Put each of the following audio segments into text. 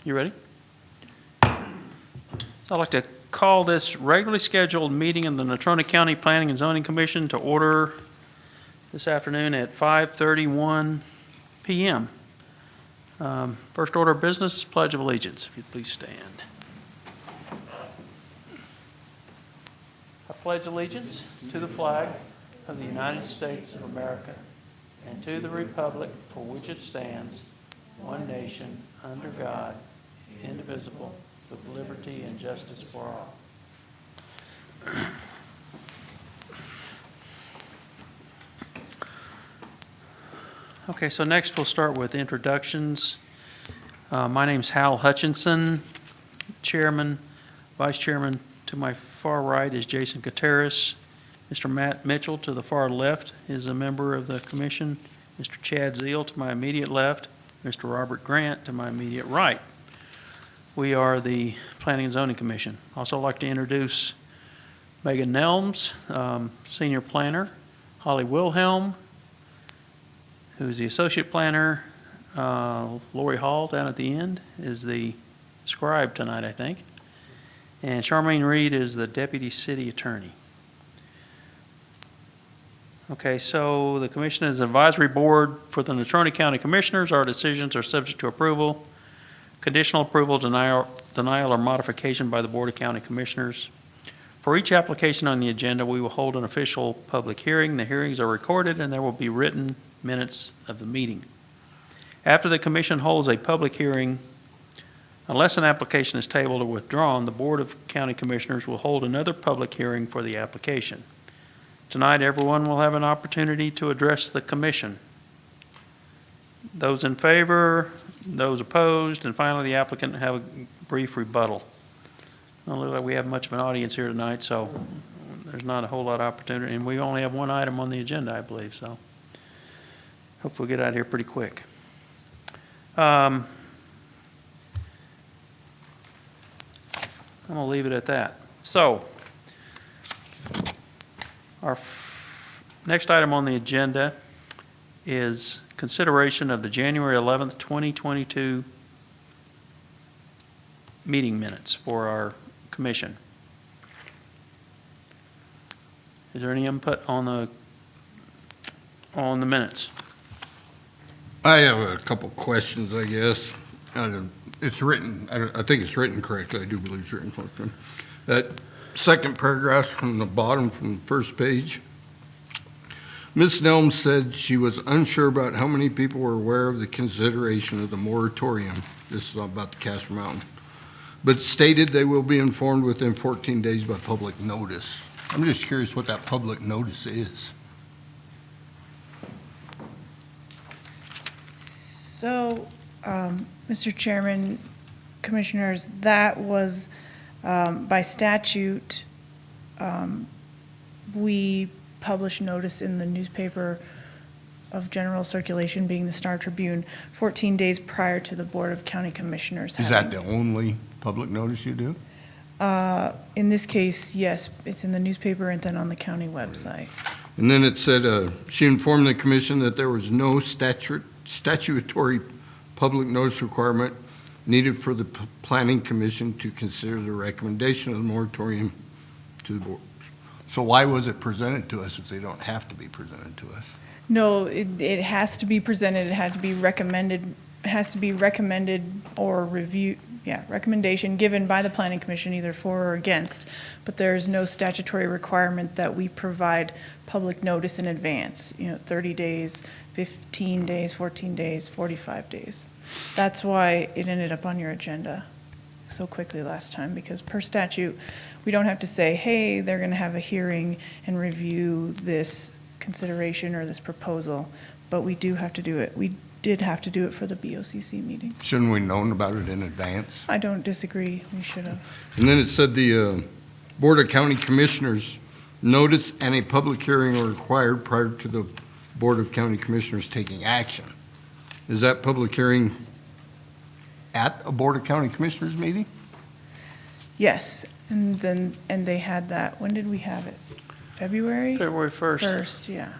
You ready? So I'd like to call this regularly scheduled meeting of the Natrona County Planning and Zoning Commission to order this afternoon at 5:31 p.m. First order of business, Pledge of Allegiance. If you'd please stand. I pledge allegiance to the flag of the United States of America and to the republic for which it stands, one nation, under God, indivisible, with liberty and justice for all. Okay, so next we'll start with introductions. My name's Hal Hutchinson, Chairman. Vice Chairman to my far right is Jason Gutierrez. Mr. Matt Mitchell to the far left is a member of the commission. Mr. Chad Zeal to my immediate left. Mr. Robert Grant to my immediate right. We are the Planning and Zoning Commission. Also like to introduce Megan Nelms, Senior Planner, Holly Wilhelm, who's the Associate Planner, Lori Hall down at the end is the scribe tonight, I think, and Charmaine Reed is the Deputy City Attorney. Okay, so the Commission is an advisory board for the Natrona County Commissioners. Our decisions are subject to approval, conditional approval, denial or modification by the Board of County Commissioners. For each application on the agenda, we will hold an official public hearing. The hearings are recorded and there will be written minutes of the meeting. After the Commission holds a public hearing, unless an application is tabled or withdrawn, the Board of County Commissioners will hold another public hearing for the application. Tonight, everyone will have an opportunity to address the Commission. Those in favor, those opposed, and finally the applicant have a brief rebuttal. It doesn't look like we have much of an audience here tonight, so there's not a whole lot of opportunity, and we only have one item on the agenda, I believe, so hopefully we'll get out of here pretty quick. I'm going to leave it at that. So, our next item on the agenda is consideration of the January 11th, 2022 meeting minutes for our commission. Is there any input on the minutes? I have a couple questions, I guess. It's written, I think it's written correctly. I do believe it's written correctly. That second paragraph from the bottom, from the first page. Ms. Nelms said she was unsure about how many people were aware of the consideration of the moratorium. This is about the Casper Mountain. But stated they will be informed within 14 days by public notice. I'm just curious what that public notice is. So, Mr. Chairman, Commissioners, that was by statute, we publish notice in the newspaper of general circulation, being the Star Tribune, 14 days prior to the Board of County Commissioners. Is that the only public notice you do? In this case, yes, it's in the newspaper and then on the county website. And then it said she informed the commission that there was no statutory public notice requirement needed for the Planning Commission to consider the recommendation of the moratorium to the board. So why was it presented to us if they don't have to be presented to us? No, it has to be presented, it had to be recommended, it has to be recommended or reviewed, recommendation given by the Planning Commission, either for or against, but there is no statutory requirement that we provide public notice in advance, 30 days, 15 days, 14 days, 45 days. That's why it ended up on your agenda so quickly last time, because per statute, we don't have to say, hey, they're going to have a hearing and review this consideration or this proposal, but we do have to do it. We did have to do it for the BOCC meeting. Shouldn't we known about it in advance? I don't disagree. We should have. And then it said the Board of County Commissioners notice and a public hearing are required prior to the Board of County Commissioners taking action. Is that public hearing at a Board of County Commissioners meeting? Yes, and they had that. When did we have it? February? February 1st. First, yeah.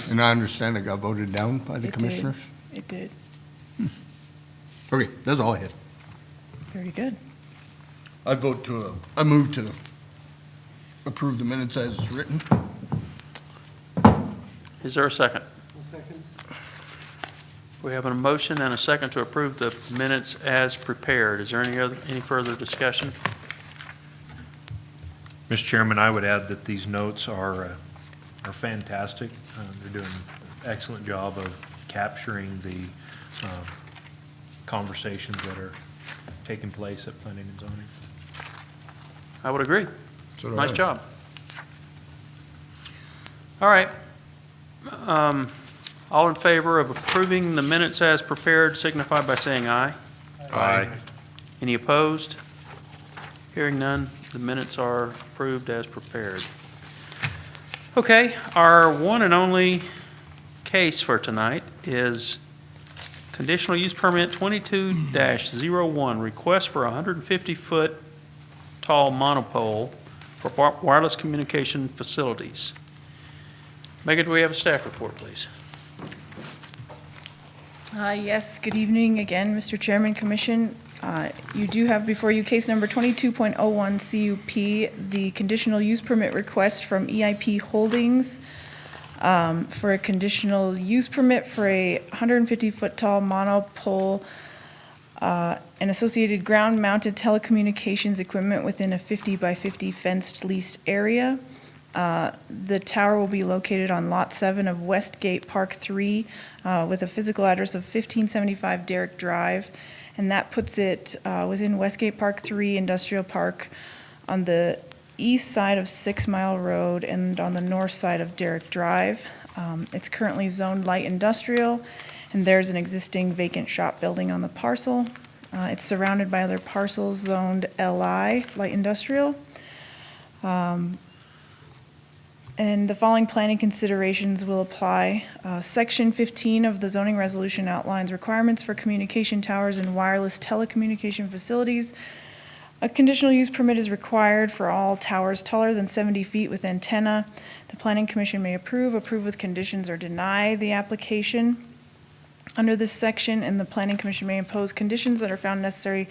And I understand it got voted down by the commissioners? It did. Okay, that's all I had. Very good. I move to approve the minutes as written. Is there a second? We have a motion and a second to approve the minutes as prepared. Is there any further discussion? Mr. Chairman, I would add that these notes are fantastic. They're doing an excellent job of capturing the conversations that are taking place at planning and zoning. I would agree. So do Nice I. job. All right. All in favor of approving the minutes as prepared signify by saying aye. Aye. Any opposed? Hearing none, the minutes are approved as prepared. Okay, our one and only case for tonight is conditional use permit 22-01, request for a 150-foot tall monopole for wireless communication facilities. Megan, do we have a staff report, please? Yes, good evening again, Mr. Chairman, Commission. You do have before you case number 22.01 CUP, the conditional use permit request from EIP Holdings for a conditional use permit for a 150-foot tall monopole and associated ground-mounted telecommunications equipment within a 50 by 50 fenced leased area. The tower will be located on Lot 7 of Westgate Park 3 with a physical address of 1575 Derrick Drive. And that puts it within Westgate Park 3 Industrial Park on the east side of 6 Mile Road and on the north side of Derrick Drive. It's currently zoned light industrial, and there's an existing vacant shop building on the parcel. It's surrounded by other parcels zoned LI, light industrial. And the following planning considerations will apply. Section 15 of the zoning resolution outlines requirements for communication towers and wireless telecommunication facilities. A conditional use permit is required for all towers taller than 70 feet with antenna. The Planning Commission may approve with conditions, or deny the application under this section, and the Planning Commission may impose conditions that are found necessary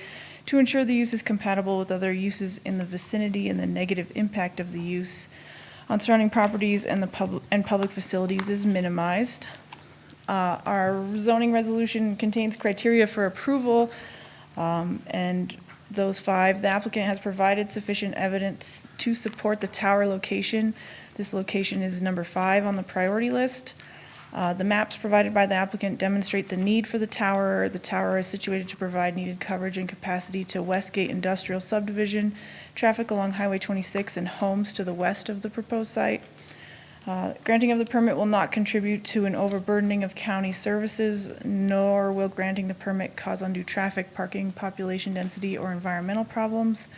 to ensure the use is compatible with other uses in the vicinity and the negative impact of the use on surrounding properties and public facilities is minimized. Our zoning resolution contains criteria for approval, and those 5, the applicant has provided sufficient evidence to support the tower location. This location is number 5 on the priority list. The maps provided by the applicant demonstrate the need for the tower. The tower is situated to provide needed coverage and capacity to Westgate Industrial Subdivision, traffic along Highway 26, and homes to the west of the proposed site. Granting of the permit will not contribute to an overburdening of county services, nor will granting the permit cause undue traffic, parking, population density, or environmental problems.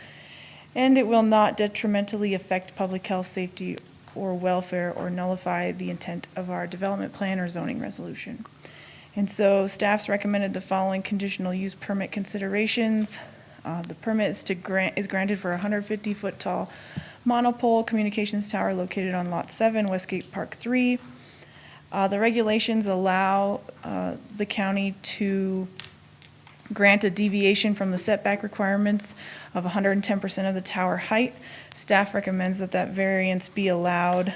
And it will not detrimentally affect public health, safety, or welfare, or nullify the intent of our development plan or zoning resolution. And so staff's recommended the following conditional use permit considerations. The permit is granted for a 150-foot tall monopole communications tower located on Lot 7, Westgate Park 3. The regulations allow the county to grant a deviation from the setback requirements of 110% of the tower height. Staff recommends that that variance be allowed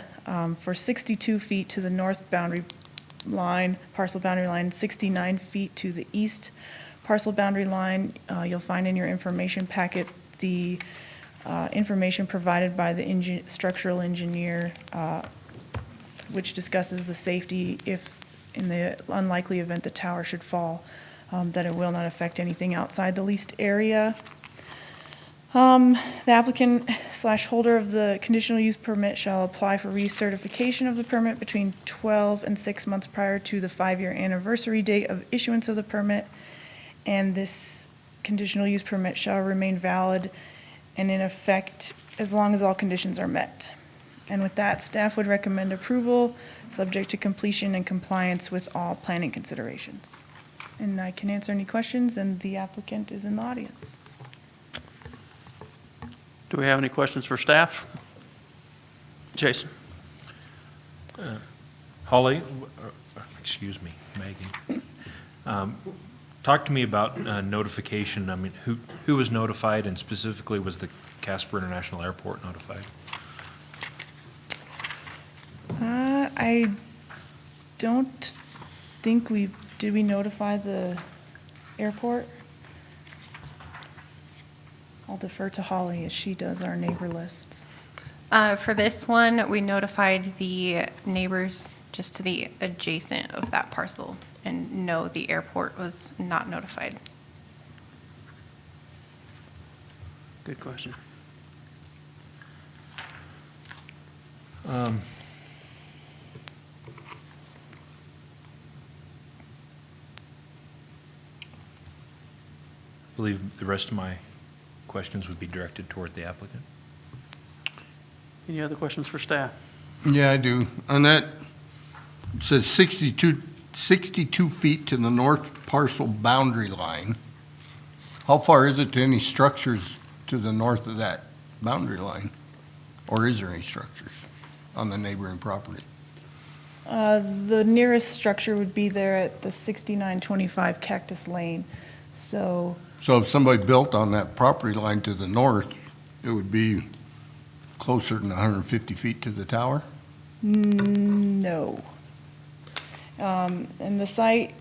for 62 feet to the north boundary line, parcel boundary line, 69 feet to the east parcel boundary line. You'll find in your information packet the information provided by the structural engineer, which discusses the safety if, in the unlikely event the tower should fall, that it will not affect anything outside the leased area. The applicant / holder of the conditional use permit shall apply for recertification of the permit between 12 and 6 months prior to the 5-year anniversary date of issuance of the permit, and this conditional use permit shall remain valid and in effect as long as all conditions are met. And with that, staff would recommend approval, subject to completion and compliance with all planning considerations. And I can answer any questions, and the applicant is in the audience. Do we have any questions for staff? Jason? Holly, excuse me, Megan. Talk to me about notification. I mean, who was notified, and specifically was the Casper International Airport notified? I don't think did we notify the airport? I'll defer to Holly as she does our neighbor lists. For this one, we notified the neighbors just to the adjacent of that parcel, and no, the airport was not notified. Good question. I believe the rest of my questions would be directed toward the applicant. Any other questions for staff? Yeah, I do. On that, it says 62 feet to the north parcel boundary line. How far is it to any structures to the north of that boundary line? Or is there any structures on the neighboring property? The nearest structure would be there at the 6925 Cactus Lane. So So if somebody built on that property line to the north, it would be closer than 150 feet to the tower? no. And the site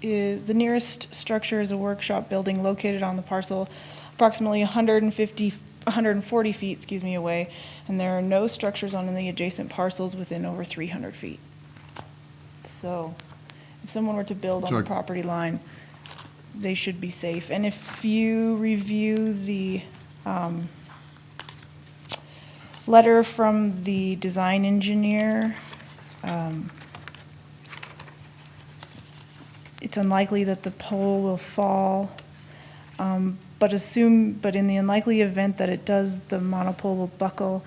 is, the nearest structure is a workshop building located on the parcel approximately 140 feet, away, and there are no structures on the adjacent parcels within over 300 feet. So if someone were to build on the So- property line, they should be safe. And if you review the letter from the design engineer, it's unlikely that the pole will fall, but in the unlikely event that it does, the monopole will buckle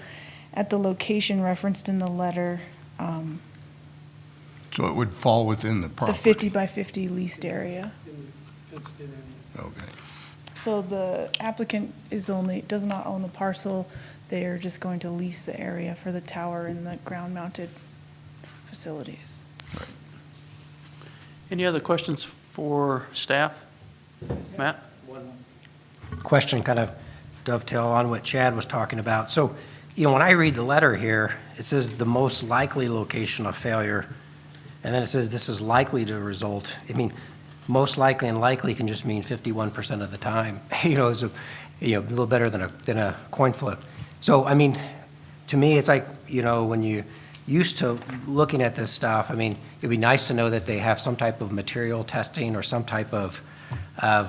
at the location referenced in the letter, So it would fall within the the property? 50 by 50 leased area. Okay. So the applicant does not own the parcel, they are just going to lease the area for the tower and the ground-mounted facilities. Any other questions for staff? Matt? Question kind of dovetail on what Chad was talking about. So, when I read the letter here, it says the most likely location of failure, and then it says this is likely to result. I mean, most likely and likely can just mean 51% of the time. It's a little better than a coin flip. So, I mean, to me, it's like, when you used to looking at this stuff, I mean, it'd be nice to know that they have some type of material testing or some type of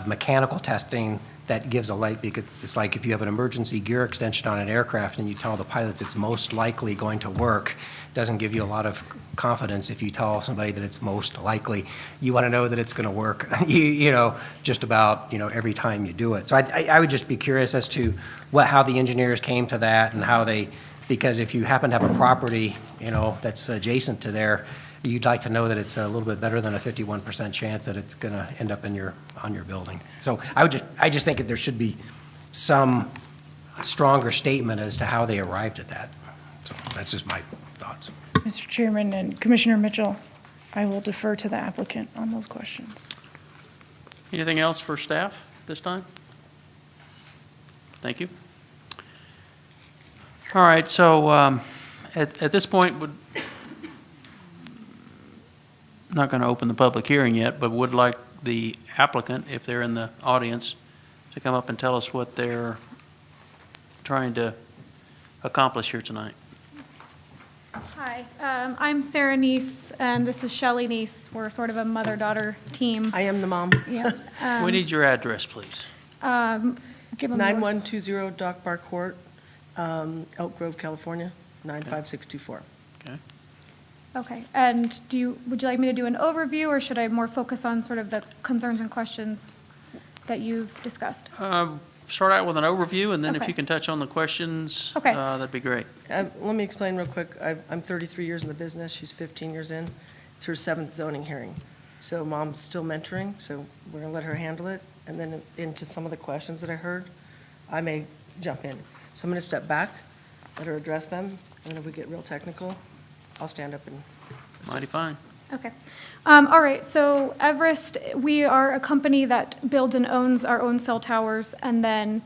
mechanical testing that gives a light, because it's like if you have an emergency gear extension on an aircraft and you tell the pilots it's most likely going to work, it doesn't give you a lot of confidence if you tell somebody that it's most likely. You want to know that it's going to work, just about, every time you do it. So I would just be curious as to how the engineers came to that and how they, because if you happen to have a property, that's adjacent to there, you'd like to know that it's a little bit better than a 51% chance that it's going to end up on your building. So I just think that there should be some stronger statement as to how they arrived at that. So that's just my thoughts. Mr. Chairman and Commissioner Mitchell, I will defer to the applicant on those questions. Anything else for staff this time? Thank you. All right, so at this point, not going to open the public hearing yet, but would like the applicant, if they're in the audience, to come up and tell us what they're trying to accomplish here tonight. Hi, I'm Sarah Neese, and this is Shelley Neese. We're sort of a mother-daughter team. I am the mom. Yeah. We need your address, please. Give them yours. 9120 Dock Bar Court, Elk Grove, California, 95624. Okay, and would you like me to do an overview, or should I more focus on sort of the concerns and questions that you've discussed? Start out with an overview, and then if Okay. you can touch on the questions, Okay. That'd be great. Let me explain real quick. I'm 33 years in the business. She's 15 years in. It's her 7th zoning hearing. So mom's still mentoring, so we're going to let her handle it. And then into some of the questions that I heard, I may jump in. So I'm going to step back, let her address them, and then if we get real technical, I'll stand up and assist. Mighty fine. Okay. All right, so Everest, we are a company that builds and owns our own cell towers, and then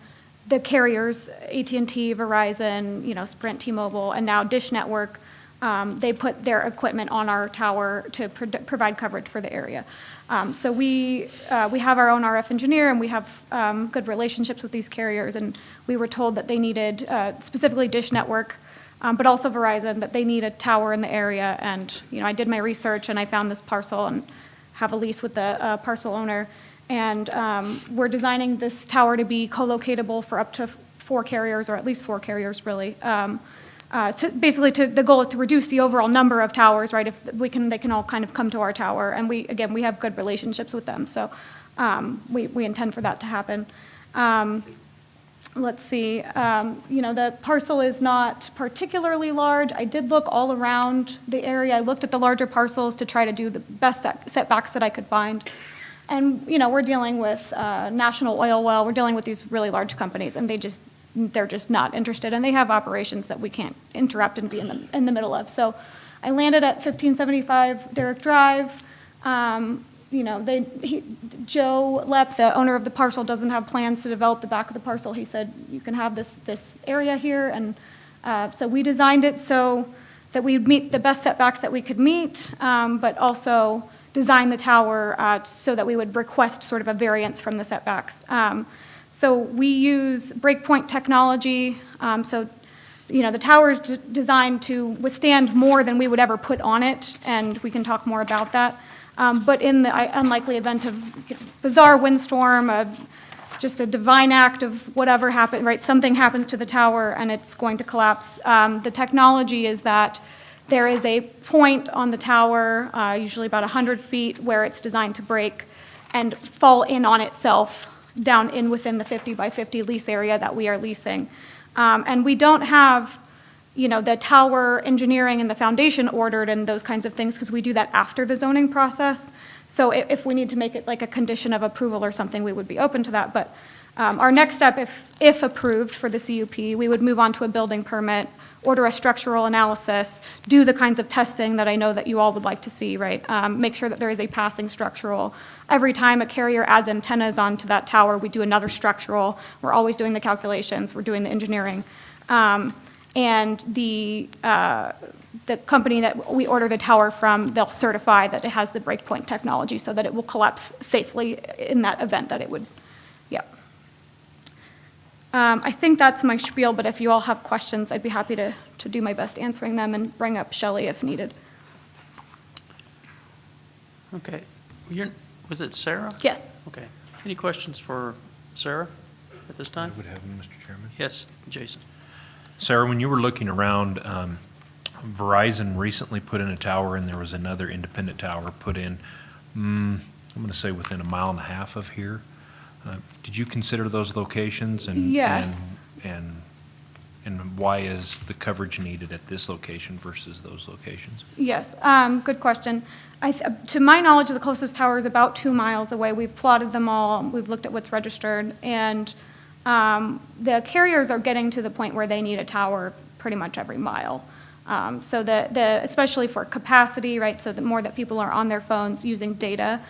the carriers, AT&T, Verizon, Sprint, T-Mobile, and now Dish Network, they put their equipment on our tower to provide coverage for the area. So we have our own RF engineer, and we have good relationships with these carriers, and we were told that they needed, specifically Dish Network, but also Verizon, that they need a tower in the area. And, I did my research and I found this parcel and have a lease with the parcel owner. And we're designing this tower to be co-locatable for up to 4 carriers, or at least 4 carriers, really. So basically, the goal is to reduce the overall number of towers, right? If they can all kind of come to our tower. And we have good relationships with them. So we intend for that to happen. Let's see, the parcel is not particularly large. I did look all around the area. I looked at the larger parcels to try to do the best setbacks that I could find. And, we're dealing with National Oil Well, we're dealing with these really large companies, and they're just not interested. And they have operations that we can't interrupt and be in the middle of. So I landed at 1575 Derrick Drive. Joe Lepp, the owner of the parcel, doesn't have plans to develop the back of the parcel. He said, you can have this area here. And so we designed it so that we'd meet the best setbacks that we could meet, but also design the tower so that we would request sort of a variance from the setbacks. So we use breakpoint technology. The tower is designed to withstand more than we would ever put on it, and we can talk more about that. But in the unlikely event of bizarre windstorm, just a divine act of whatever happened, right? Something happens to the tower and it's going to collapse. The technology is that there is a point on the tower, usually about 100 feet, where it's designed to break and fall in on itself down in within the 50 by 50 lease area that we are leasing. And we don't have the tower engineering and the foundation ordered and those kinds of things, because we do that after the zoning process. So if we need to make it like a condition of approval or something, we would be open to that. But our next step, if approved for the CUP, we would move on to a building permit, order a structural analysis, do the kinds of testing that I know that you all would like to see, right? Make sure that there is a passing structural. Every time a carrier adds antennas onto that tower, we do another structural. We're always doing the calculations, we're doing the engineering. And the company that we order the tower from, they'll certify that it has the breakpoint technology so that it will collapse safely in that event that it would, yeah. I think that's my spiel, but if you all have questions, I'd be happy to do my best answering them and bring up Shelley if needed. Okay. Was it Sarah? Yes. Okay. Any questions for Sarah at this I time? would have, Mr. Chairman. Yes, Jason. Sarah, when you were looking around, Verizon recently put in a tower, and there was another independent tower put in, I'm going to say within a mile and a half of here. Did you consider those locations? Yes. And why is the coverage needed at this location versus those locations? Yes, good question. To my knowledge, the closest tower is about 2 miles away. We've plotted them all, we've looked at what's registered, and the carriers are getting to the point where they need a tower pretty much every mile. So especially for capacity, right, so the more that people are on their phones using data,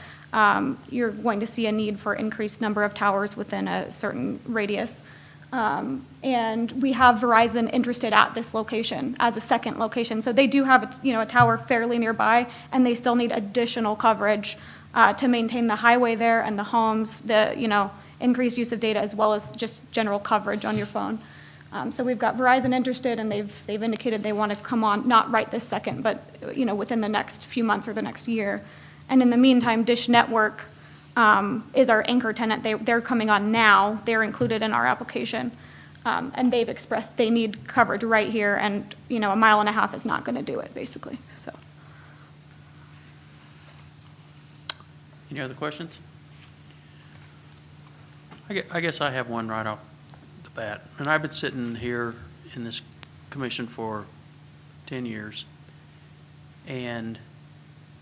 you're going to see a need for increased number of towers within a certain radius. And we have Verizon interested at this location as a second location. So they do have a tower fairly nearby, and they still need additional coverage to maintain the highway there and the homes, increased use of data, as well as just general coverage on your phone. So we've got Verizon interested, and they've indicated they want to come on, not right this second, but within the next few months or the next year. And in the meantime, Dish Network is our anchor tenant. They're coming on now. They're included in our application. And they've expressed they need coverage right here, and a mile and a half is not going to do it, basically. So. Any other questions? I guess I have one right off the bat. And I've been sitting here in this commission for 10 years. And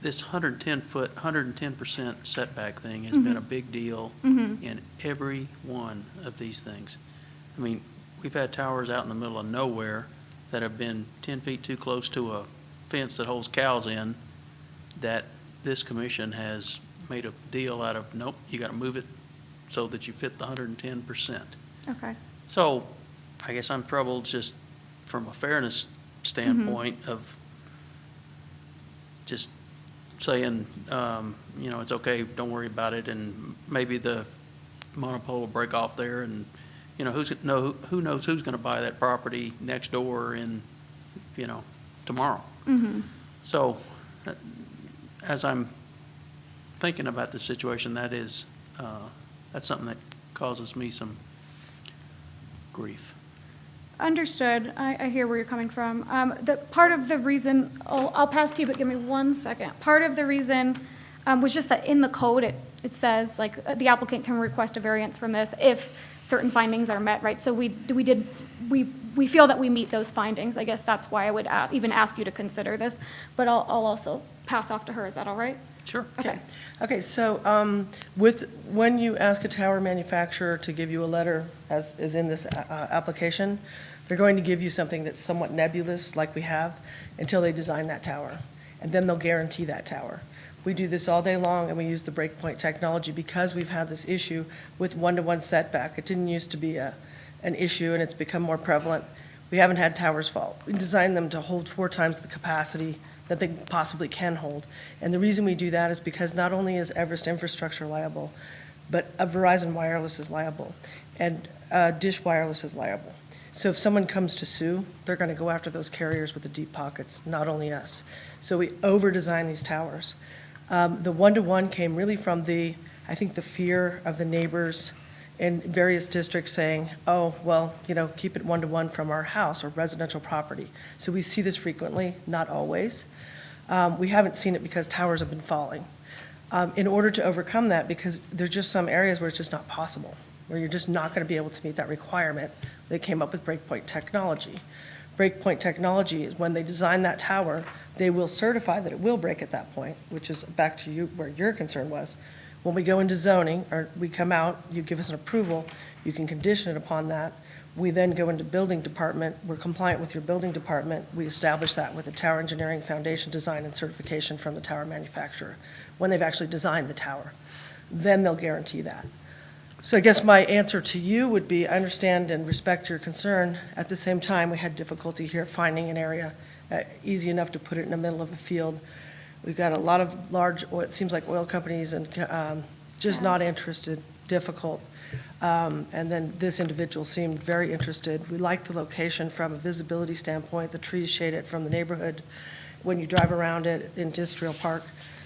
this 110-foot, 110% setback thing has been a big deal in every one of these things. I mean, we've had towers out in the middle of nowhere that have been 10 feet too close to a fence that holds cows in that this commission has made a deal out of, nope, you got to move it so that you fit the 110%. Okay. So I guess I'm troubled just from a fairness standpoint of just saying, it's okay, don't worry about it, and maybe the Monopole will break off there, and, who knows who's going to buy that property next door in, tomorrow. So as I'm thinking about the situation, that's something that causes me some grief. Understood. I hear where you're coming from. Part of the reason, I'll pass to you, but give me 1 second. Part of the reason was just that in the code, it says, like, the applicant can request a variance from this if certain findings are met, right? So we feel that we meet those findings. I guess that's why I would even ask you to consider this, but I'll also pass off to her. Is that all right? Sure. Okay. Okay, so when you ask a tower manufacturer to give you a letter, as is in this application, they're going to give you something that's somewhat nebulous, like we have, until they design that tower. And then they'll guarantee that tower. We do this all day long, and we use the breakpoint technology because we've had this issue with one-to-one setback. It didn't used to be an issue, and it's become more prevalent. We haven't had towers fall. We designed them to hold 4 times the capacity that they possibly can hold. And the reason we do that is because not only is Everest Infrastructure liable, but Verizon Wireless is liable, and Dish Wireless is liable. So if someone comes to sue, they're going to go after those carriers with the deep pockets, not only us. So we over-design these towers. The one-to-one came really from the fear of the neighbors in various districts saying, oh, well, keep it one-to-one from our house or residential property. So we see this frequently, not always. We haven't seen it because towers have been falling. In order to overcome that, because there's just some areas where it's just not possible, where you're just not going to be able to meet that requirement, they came up with breakpoint technology. Breakpoint technology is when they design that tower, they will certify that it will break at that point, which is back to you where your concern was. When we go into zoning, or we come out, you give us an approval, you can condition it upon that. We then go into building department, we're compliant with your building department, we establish that with the tower engineering foundation design and certification from the tower manufacturer, when they've actually designed the tower. Then they'll guarantee that. So I guess my answer to you would be, I understand and respect your concern. At the same time, we had difficulty here finding an area easy enough to put it in the middle of a field. We've got a lot of large, it seems like oil companies and just not interested, difficult. And then this individual seemed very interested. We like the location from a visibility standpoint. The trees shade it from the neighborhood. When you drive around it in Industrial Park,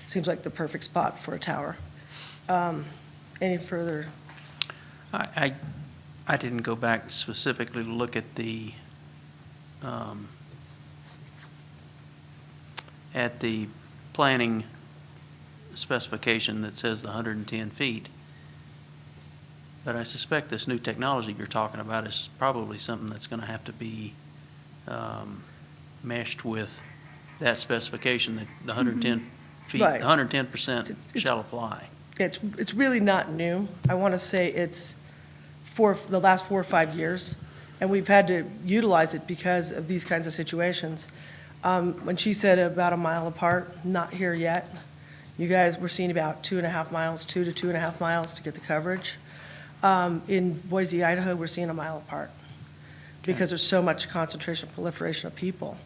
seems like the perfect spot for a tower. Any further? I didn't go back specifically to look at the planning specification that says the 110 feet. But I suspect this new technology you're talking about is probably something that's going to have to be meshed with that specification, that the 110 feet, Right. 110% shall apply. It's really not new. I want to say it's for the last 4 or 5 years, and we've had to utilize it because of these kinds of situations. When she said about a mile apart, not here yet. You guys were seeing about 2.5 miles, 2 to 2.5 miles to get the coverage. In Boise, Idaho, we're seeing a mile apart because there's so much concentration, proliferation of people.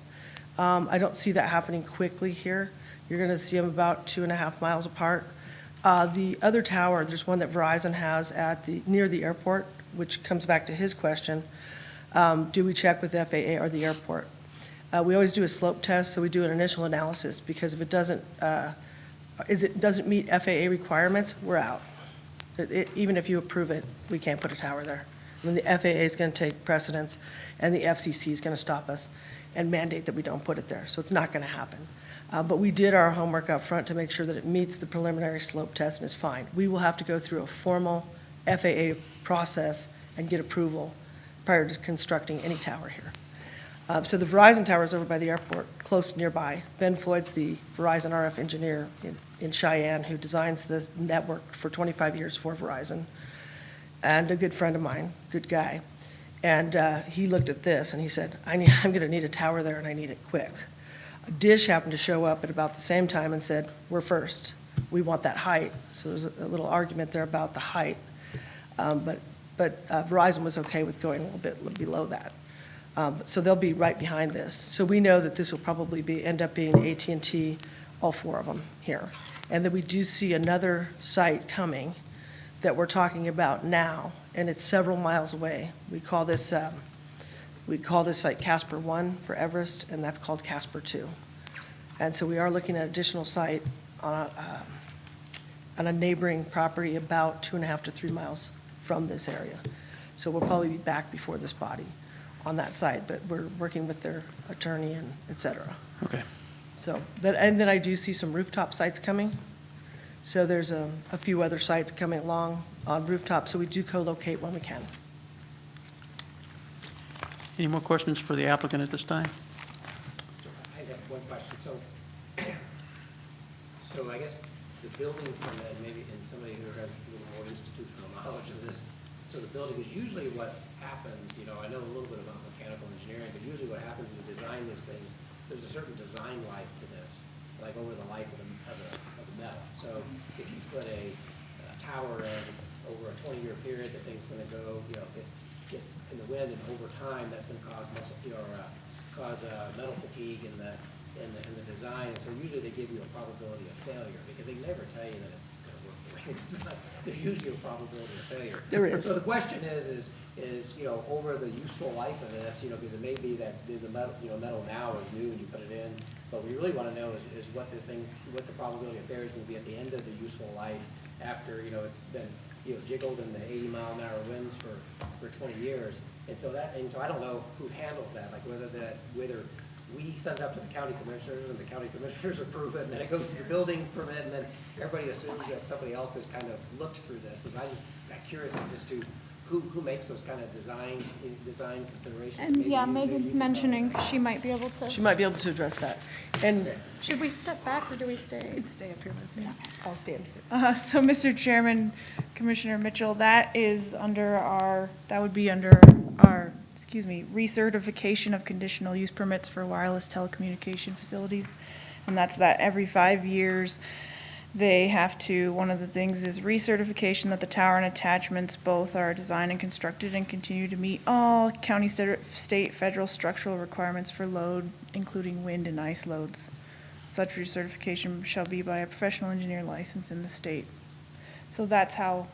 I don't see that happening quickly here. You're going to see them about 2.5 miles apart. The other tower, there's one that Verizon has near the airport, which comes back to his question. Do we check with the FAA or the airport? We always do a slope test, so we do an initial analysis, because if it doesn't meet FAA requirements, we're out. Even if you approve it, we can't put a tower there. I mean, the FAA is going to take precedence, and the FCC is going to stop us and mandate that we don't put it there. So it's not going to happen. But we did our homework up front to make sure that it meets the preliminary slope test and is fine. We will have to go through a formal FAA process and get approval prior to constructing any tower here. So the Verizon Tower is over by the airport, close nearby. Ben Floyd's the Verizon RF engineer in Cheyenne who designs this network for 25 years for Verizon, and a good friend of mine, good guy. And he looked at this and he said, I'm going to need a tower there, and I need it quick. Dish happened to show up at about the same time and said, we're first. We want that height. So there's a little argument there about the height. But Verizon was okay with going a little bit below that. So they'll be right behind this. So we know that this will probably end up being AT&T, all four of them here. And then we do see another site coming that we're talking about now, and it's several miles away. We call this site Casper 1 for Everest, and that's called Casper 2. And so we are looking at additional site on a neighboring property about 2.5 to 3 miles from this area. So we'll probably be back before this body on that site, but we're working with their attorney and et cetera. Okay. So, and then I do see some rooftop sites coming. So there's a few other sites coming along on rooftop, so we do co-locate when we can. Any more questions for the applicant at this time? I have one question. So I guess the building permit, maybe, and somebody who has a little more institutional knowledge of this, so the building is usually what happens, I know a little bit about mechanical engineering, but usually what happens when you design these things, there's a certain design life to this, like over the life of the metal. So if you put a tower in over a 20-year period, the thing's going to go, get in the wind, and over time, that's going to cause metal fatigue in the design. And so usually they give you a probability of failure, because they never tell you that it's going to work the way it's designed. There's usually a probability of failure. There is. So the question is over the useful life of this, because it may be that the metal now is new and you put it in, but what we really want to know is what the probability of failure is going to be at the end of the useful life after, it's been, jiggled in the 80-mile-an-hour winds for 20 years. And so I don't know who handles that, like whether we send it up to the county commissioners and the county commissioners approve it, and then it goes to the building permit, and then everybody assumes that somebody else has kind of looked through this. And I just got curious as to who makes those kind of design considerations. And Maybe yeah, you- maybe you Megan's can tell me. mentioning she might be able to. She might be able to address that. And Should we step back or do we stay? stay up here with me. I'll stand here. So, Mr. Chairman, Commissioner Mitchell, that would be under our, recertification of conditional use permits for wireless telecommunication facilities. And that's that every 5 years, they have to, one of the things is recertification that the tower and attachments both are designed and constructed and continue to meet all county, state, federal structural requirements for load, including wind and ice loads. Such recertification shall be by a professional engineer licensed in the state. So that's how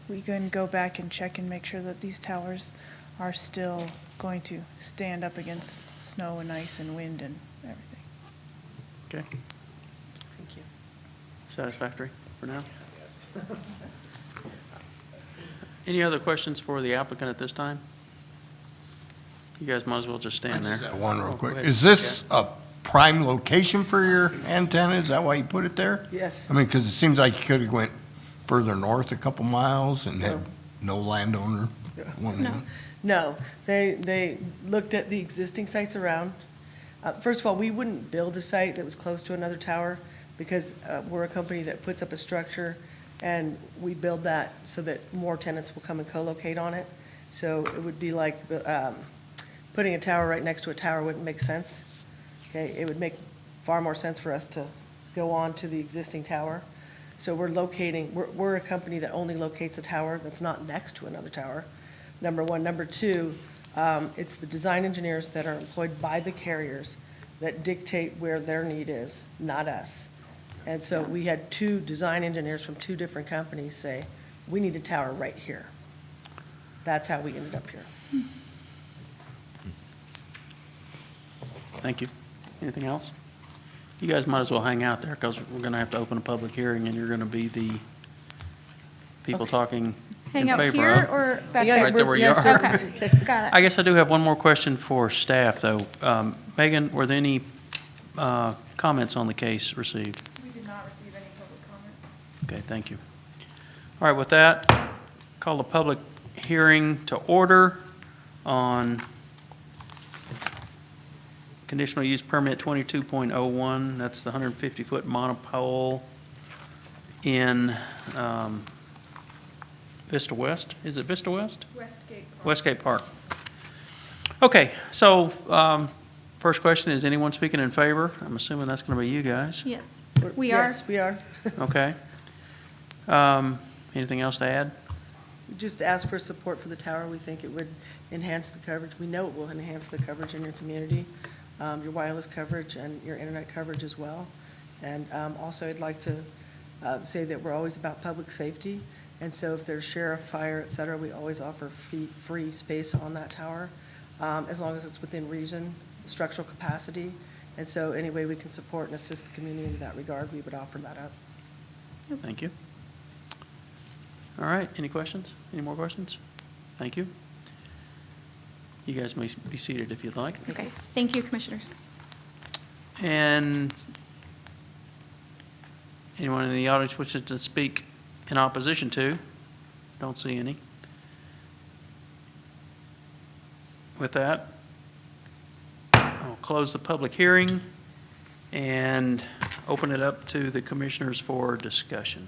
we can go back and check and make sure that these towers are still going to stand up against snow and ice and wind and everything. Okay. Thank you. Satisfactory for now? Any other questions for the applicant at this time? You guys might as well just stand there. One real Oh, go quick. ahead. Is this a prime location for your antenna? Is that why you put it there? Yes. I mean, because it seems like you could have went further north a couple miles and had no landowner. wanted No. it. No, they looked at the existing sites around. First of all, we wouldn't build a site that was close to another tower because we're a company that puts up a structure and we build that so that more tenants will come and co-locate on it. So it would be like putting a tower right next to a tower wouldn't make sense. Okay, it would make far more sense for us to go on to the existing tower. So we're a company that only locates a tower that's not next to another tower, number one. Number two, it's the design engineers that are employed by the carriers that dictate where their need is, not us. And so we had two design engineers from two different companies say, we need a tower right here. That's how we ended up here. Thank you. Anything else? You guys might as well hang out there because we're going to have to open a public hearing and you're going to be the people Okay. talking Hang in out favor here of. or back Yeah, there? Right there where you yes, are. sir. Okay, got it. I guess I do have one more question for staff, though. Megan, were there any comments on the case received? We did not receive any public comment. Okay, thank you. All right, with that, call the public hearing to order on conditional use permit 22.01. That's the 150-foot monopole in Vista West. Is it Vista West? Westgate Park. Westgate Park. Okay, so First question, is anyone speaking in favor? I'm assuming that's going to be you guys. Yes, we are. Yes, we are. Okay. Anything else to add? Just ask for support for the tower. We think it would enhance the coverage. We know it will enhance the coverage in your community, your wireless coverage and your internet coverage as well. And also, I'd like to say that we're always about public safety. And so if there's sheriff, fire, et cetera, we always offer free space on that tower, as long as it's within reason, structural capacity. And so any way we can support and assist the community in that regard, we would offer that up. Thank you. All right, any questions? Any more questions? Thank you. You guys may be seated if you'd like. Okay, thank you, Commissioners. And anyone in the audience wishes to speak in opposition to? Don't see any. With that, I'll close the public hearing and open it up to the commissioners for discussion.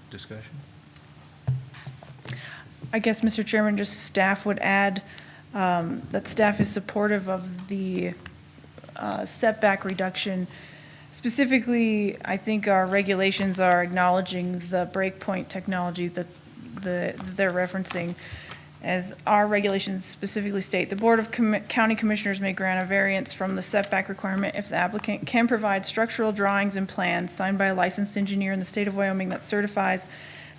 Discussion? I guess, Mr. Chairman, just staff would add that staff is supportive of the setback reduction. Specifically, I think our regulations are acknowledging the breakpoint technology that they're referencing. As our regulations specifically state, the Board of County Commissioners may grant a variance from the setback requirement if the applicant can provide structural drawings and plans signed by a licensed engineer in the state of Wyoming that certifies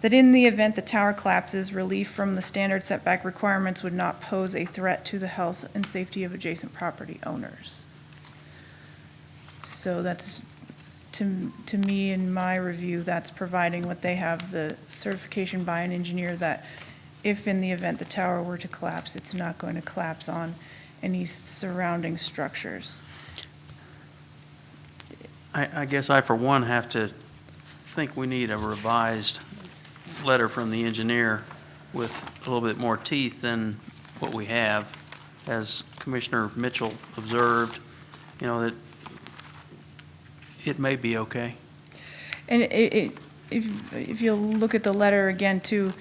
that in the event the tower collapses, relief from the standard setback requirements would not pose a threat to the health and safety of adjacent property owners. So that's, to me, in my review, that's providing what they have, the certification by an engineer that if in the event the tower were to collapse, it's not going to collapse on any surrounding structures. I guess I, for one, have to think we need a revised letter from the engineer with a little bit more teeth than what we have. As Commissioner Mitchell observed, that it may be okay. And if you'll look at the letter again, too,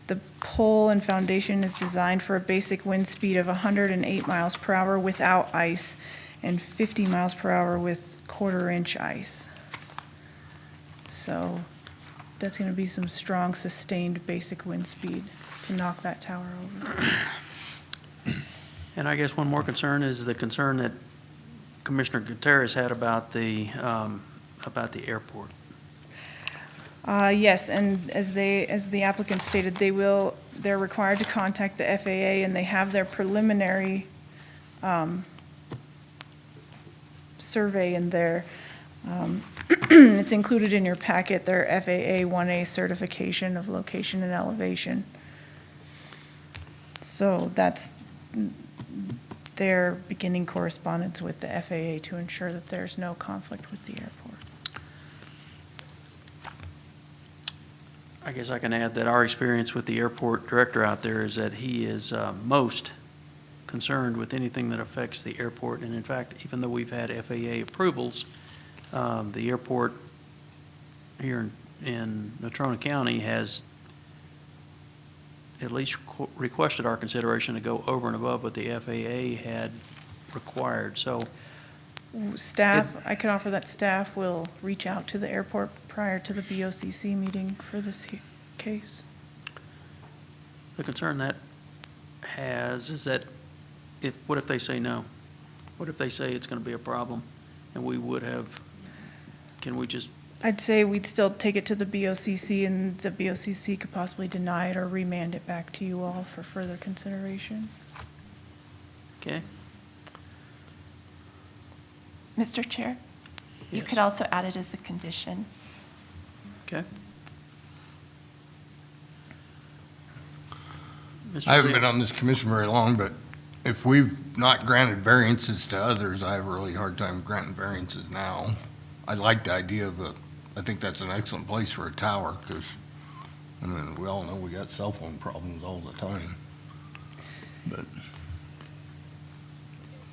the pole and foundation is designed for a basic wind speed of 108 miles per hour without ice and 50 miles per hour with quarter-inch ice. So that's going to be some strong, sustained basic wind speed to knock that tower over. And I guess one more concern is the concern that Commissioner Gutierrez had about the airport. Yes, and as the applicant stated, they're required to contact the FAA, and they have their preliminary survey in there. It's included in your packet, their FAA 1A certification of location and elevation. So that's their beginning correspondence with the FAA to ensure that there's no conflict with the airport. I guess I can add that our experience with the airport director out there is that he is most concerned with anything that affects the airport. And in fact, even though we've had FAA approvals, the airport here in Natrona County has at least requested our consideration to go over and above what the FAA had required. So Staff, I can offer that staff will reach out to the airport prior to the BOCC meeting for this case. the concern that has is that what if they say no? What if they say it's going to be a problem and can we just, I'd say we'd still take it to the BOCC, and the BOCC could possibly deny it or remand it back to you all for further consideration. okay? Mr. Chair, you Yes. could also add it as a condition. Okay. Mr. I haven't Zia? been on this commission very long, but if we've not granted variances to others, I have a really hard time granting variances now. I like the idea of I think that's an excellent place for a tower, because, I mean, we all know we got cell phone problems all the time. But,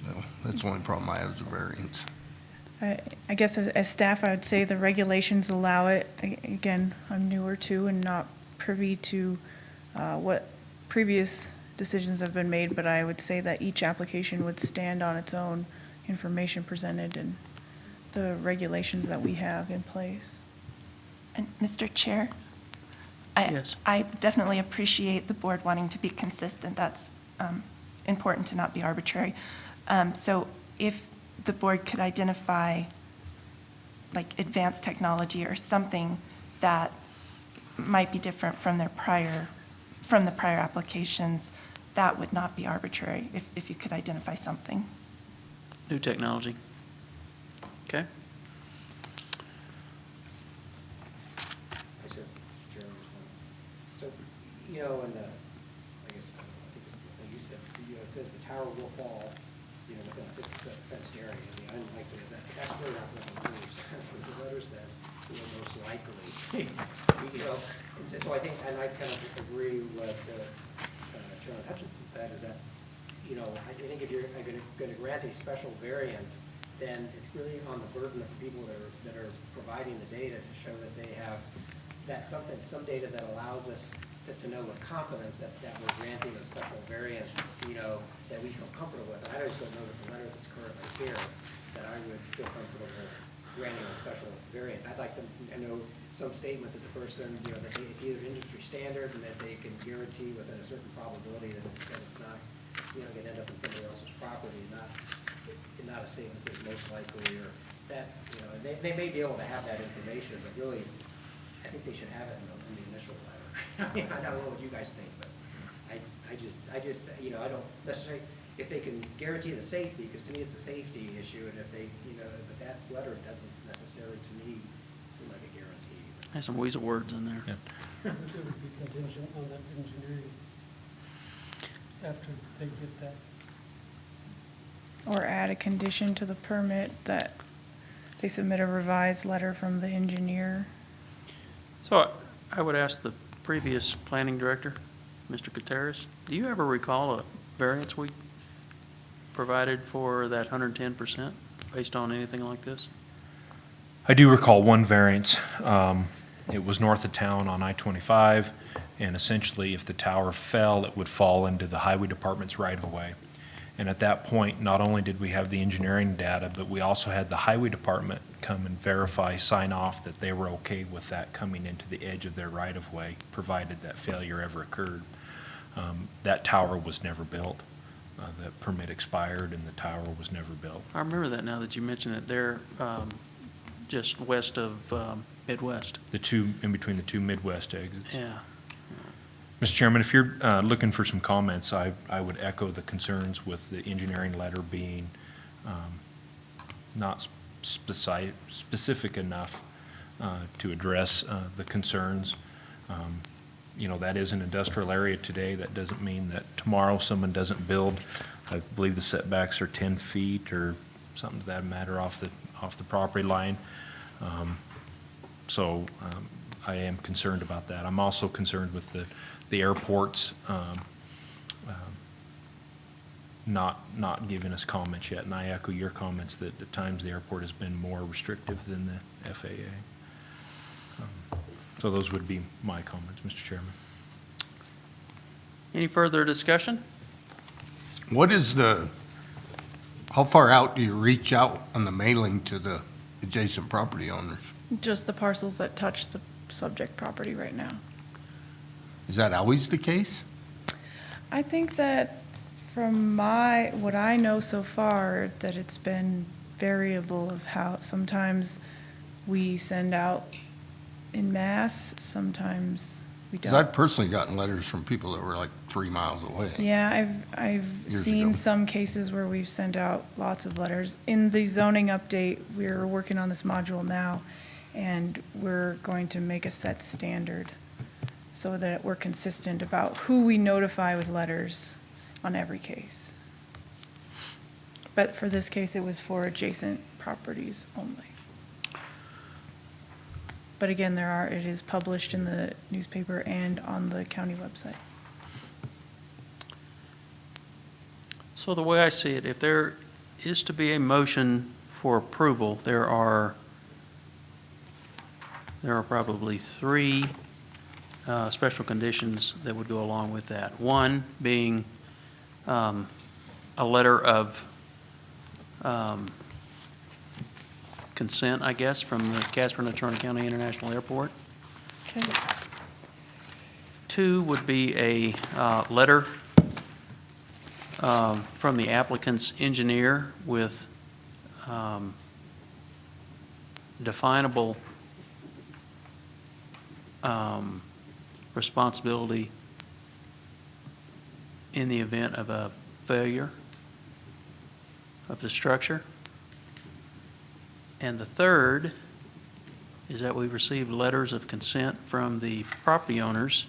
no, that's the only problem I have is a variance. I guess as staff, I would say the regulations allow it. Again, I'm newer too and not privy to what previous decisions have been made, but I would say that each application would stand on its own information presented and the regulations that we have in place. And Mr. Chair? Yes. I definitely appreciate the board wanting to be consistent. That's important to not be arbitrary. So if the board could identify like advanced technology or something that might be different from the prior applications, that would not be arbitrary, if you could identify something. New technology. Okay. I said, Chairman, so, you know, and I guess, I think it's, like you said, you know, it says the tower will fall, you know, within a 50-foot fenced area. The unlikely of that, that's really not what the letter says. The letter says, you know, most likely. You know, and so I think, and I kind of agree with Chairman Hutchinson said, is that, you know, I think if you're going to grant a special variance, then it's really on the burden of the people that are providing the data to show that they have some data that allows us to know with confidence that we're granting a special variance, you know, that we feel comfortable with. And I just don't know that the letter that's currently here, that I would feel comfortable granting a special variance. I'd like to know some statement that the person, you know, that it's either industry standard and that they can guarantee within a certain probability that it's not, you know, going to end up in somebody else's property, not a statement that says most likely, or that, you know, and they may be able to have that information, but really, I think they should have it in the initial letter. I mean, I don't know what you guys think, but I just, you know, I don't necessarily, if they can guarantee the safety, because to me it's a safety issue, and if they, you know, but that letter doesn't necessarily, to me, seem like a guarantee. Has some weasel words in there. It would be contingent on that engineering after they get that. Or add a condition to the permit that they submit a revised letter from the engineer. So I would ask the previous planning director, Mr. Gutierrez, do you ever recall a variance we provided for that 110% based on anything like this? I do recall one variance. It was north of town on I-25, and essentially if the tower fell, it would fall into the highway department's right-of-way. And at that point, not only did we have the engineering data, but we also had the highway department come and verify, sign off that they were okay with that coming into the edge of their right-of-way, provided that failure ever occurred. That tower was never built. The permit expired and the tower was never built. I remember that now that you mention it. They're just west of Midwest. The two, in between the two Midwest exits. Yeah. Mr. Chairman, if you're looking for some comments, I would echo the concerns with the engineering letter being not specific enough to address the concerns. You know, that is an industrial area today. That doesn't mean that tomorrow someone doesn't build. I believe the setbacks are 10 feet or something to that matter off the property line. So I am concerned about that. I'm also concerned with the airports not giving us comments yet, and I echo your comments that at times the airport has been more restrictive than the FAA. So those would be my comments, Mr. Chairman. Any further discussion? What is how far out do you reach out on the mailing to the adjacent property owners? Just the parcels that touch the subject property right now. Is that always the case? I think that from what I know so far, that it's been variable of how sometimes we send out in mass, sometimes we Because don't. I've personally gotten letters from people that were like 3 miles away. Yeah, I've Years seen ago. some cases where we've sent out lots of letters. In the zoning update, we're working on this module now, and we're going to make a set standard so that we're consistent about who we notify with letters on every case. But for this case, it was for adjacent properties only. But again, it is published in the newspaper and on the county website. So the way I see it, if there is to be a motion for approval, there are probably 3 special conditions that would go along with that. One being a letter of consent, I guess, from the Casper Natrona County International Airport. Okay. Two would be a letter from the applicant's engineer with definable responsibility in the event of a failure of the structure. And the third is that we received letters of consent from the property owners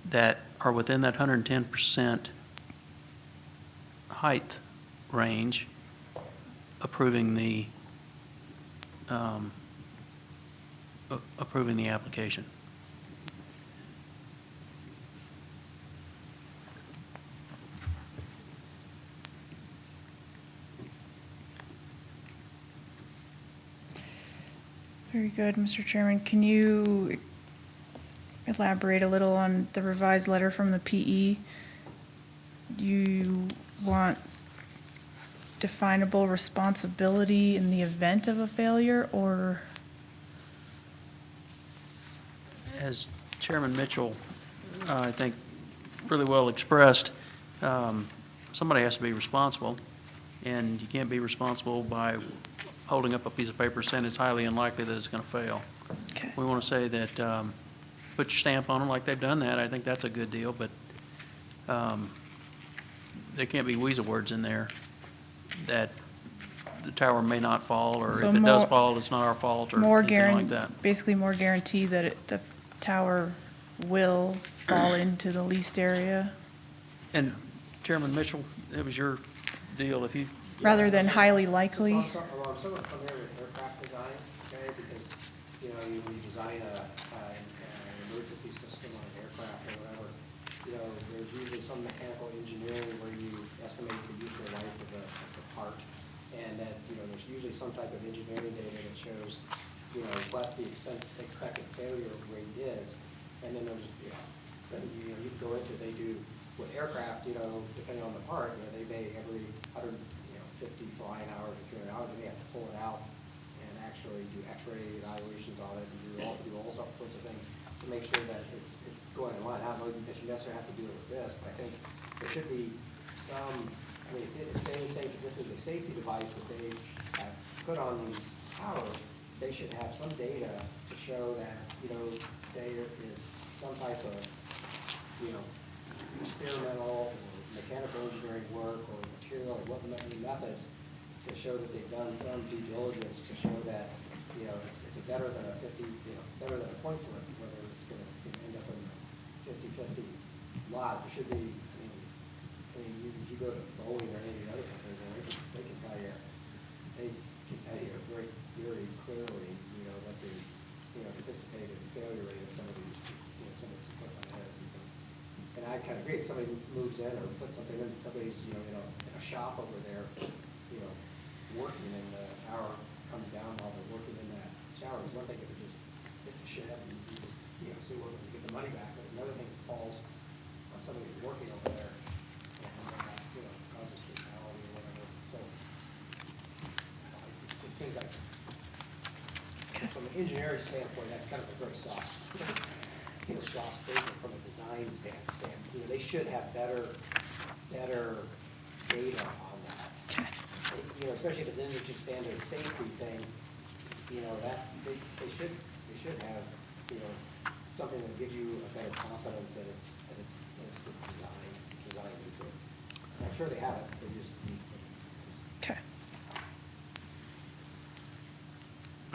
that are within that 110% height range, approving the application. Very good, Mr. Chairman. Can you elaborate a little on the revised letter from the PE? You want definable responsibility in the event of a failure, or? As Chairman Mitchell, I think, really well expressed, somebody has to be responsible, and you can't be responsible by holding up a piece of paper saying it's highly unlikely that it's going to fail. Okay. We want to say that, put your stamp on them like they've done that. I think that's a good deal, but there can't be weasel words in there that the tower may not fall, or So if it does more- fall, it's not our fault, or More anything like that. basically more guarantee that the tower will fall into the leased area, And Chairman Mitchell, it was your deal. If you rather than highly likely. I'm somewhat familiar with aircraft design, okay, because, when you design an emergency system on an aircraft or whatever, there's usually some mechanical engineering where you estimate the useful life of the part, and that, there's usually some type of engineering data that shows, what the expected failure rate is, and then there's, then you can go into, they do, with aircraft, depending on the part, they may every 150 flying hours or 300 hours, they may have to pull it out and actually do x-ray evaluations on it and do all sorts of things to make sure that it's going in line. I don't know that you necessarily have to do it with this, but I think there should be some, if they say that this is a safety device that they have put on these towers, they should have some data to show that, there is some type of, experimental or mechanical engineering work or material or what methods to show that they've done some due diligence to show that, it's a better than a 50, better than a point for it, whether it's going to end up in a 50-50 lot. There should be, you go to Boeing or any of the other companies, and they can tell you very clearly, what the, anticipated failure rate of some of these, some of this equipment is. And I kind of agree, if somebody moves in or puts something in, somebody's, in a shop over there, working, and the tower comes down while they're working in that shower, it's one thing if it just hits a shed and you just, see where you get the money back, but another thing that falls on somebody who's working over there, and, causes fatality or whatever, so, it just seems like, from an engineering standpoint, that's kind of a very soft, soft statement from a design standpoint. They should have better data on that. Especially if it's an industry standard safety thing, that they should have, something that gives you a better confidence that it's designed into it. And I'm sure they have it, they just need. Okay.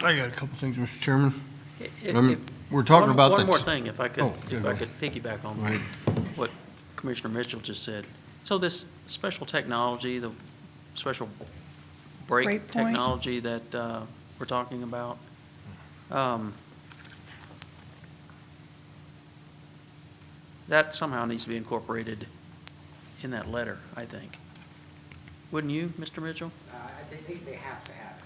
I got a couple things, Mr. Chairman. If- We're talking about the. One more thing, if I could, Oh, yeah, if go I ahead. could piggyback on Go ahead. what Commissioner Mitchell just said. So this special technology, the special brake Break point. technology that we're talking about, that somehow needs to be incorporated in that letter, I think. Wouldn't you, Mr. Mitchell? I think they have to have it.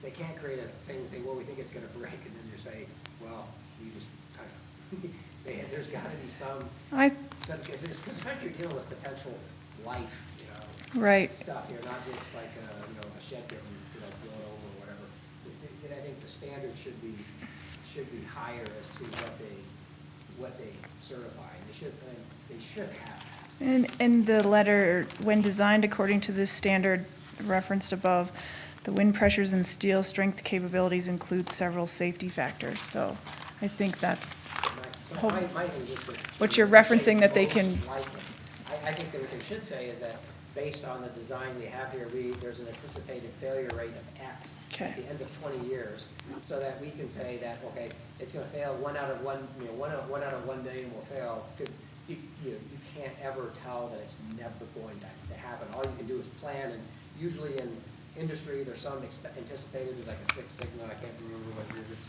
They can't create a thing and say, well, we think it's gonna break, and then you say, well, you just kind of, there's got to be some, because you're dealing with potential life, you know, Right. stuff here, not just like, you know, a shed getting, you know, blown over or whatever. And I think the standard should be higher as to what they certify. They should have that. And in the letter, when designed according to this standard referenced above, the wind pressures and steel strength capabilities include several safety factors. So I think that's My thing is just that. what you're referencing, that they can, Most likely. I think that what they should say is that based on the design we have here, there's an anticipated failure rate of X Okay. at the end of 20 years, so that we can say that, okay, it's going to fail, one out of 1 million will fail. You can't ever tell that it's never going to happen. All you can do is plan, and usually in industry, there's some anticipated, there's like a Six Sigma, I can't remember what it is, it's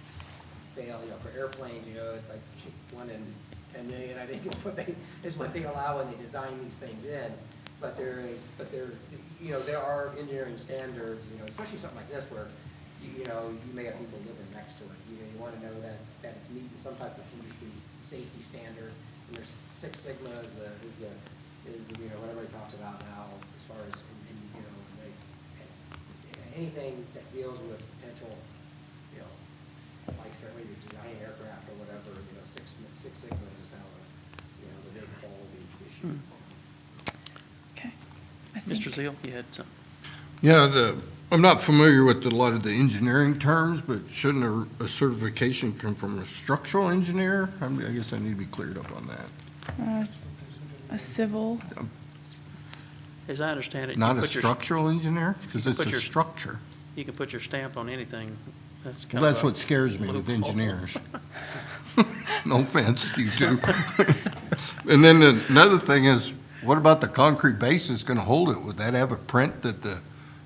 fail, you know, for airplanes, you know, it's like 1 in 10 million, I think is what they allow when they design these things in. But there, you know, there are engineering standards, you know, especially something like this where, you know, you may have people living next to it. You know, you want to know that it's meeting some type of industry safety standard. And there's Six Sigma is you know, what everybody talks about now as far as, you know, anything that deals with potential, you know, like when you're designing aircraft or whatever, you know, Six Sigma is now, you know, the big quality issue. okay. I think- Mr. Zeal, you had some. Yeah, I'm not familiar with a lot of the engineering terms, but shouldn't a certification come from a structural engineer? I guess I need to be cleared up on that. A civil, As I understand it. you Not a put your- structural engineer? Because you it's put a your- structure. You can put your stamp on anything. That's kind Well, of that's a what scares me with loophole. engineers. No offense to you two. And then another thing is, what about the concrete base that's going to hold it? Would that have a print that the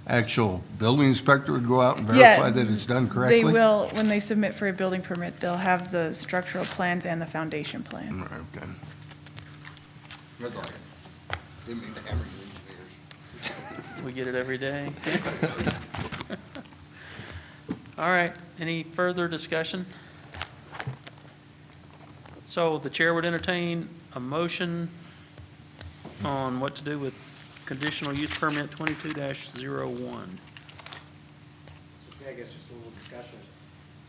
actual building inspector would go out and Yeah, verify that it's done correctly? they will, when they submit for a building permit, they'll have the structural plans and the foundation plan. Right, okay. That's all right. Didn't mean to hammer you engineers. We get it every day. All right, any further discussion? So the chair would entertain a motion on what to do with conditional use permit 22-01. So I guess just a little discussion.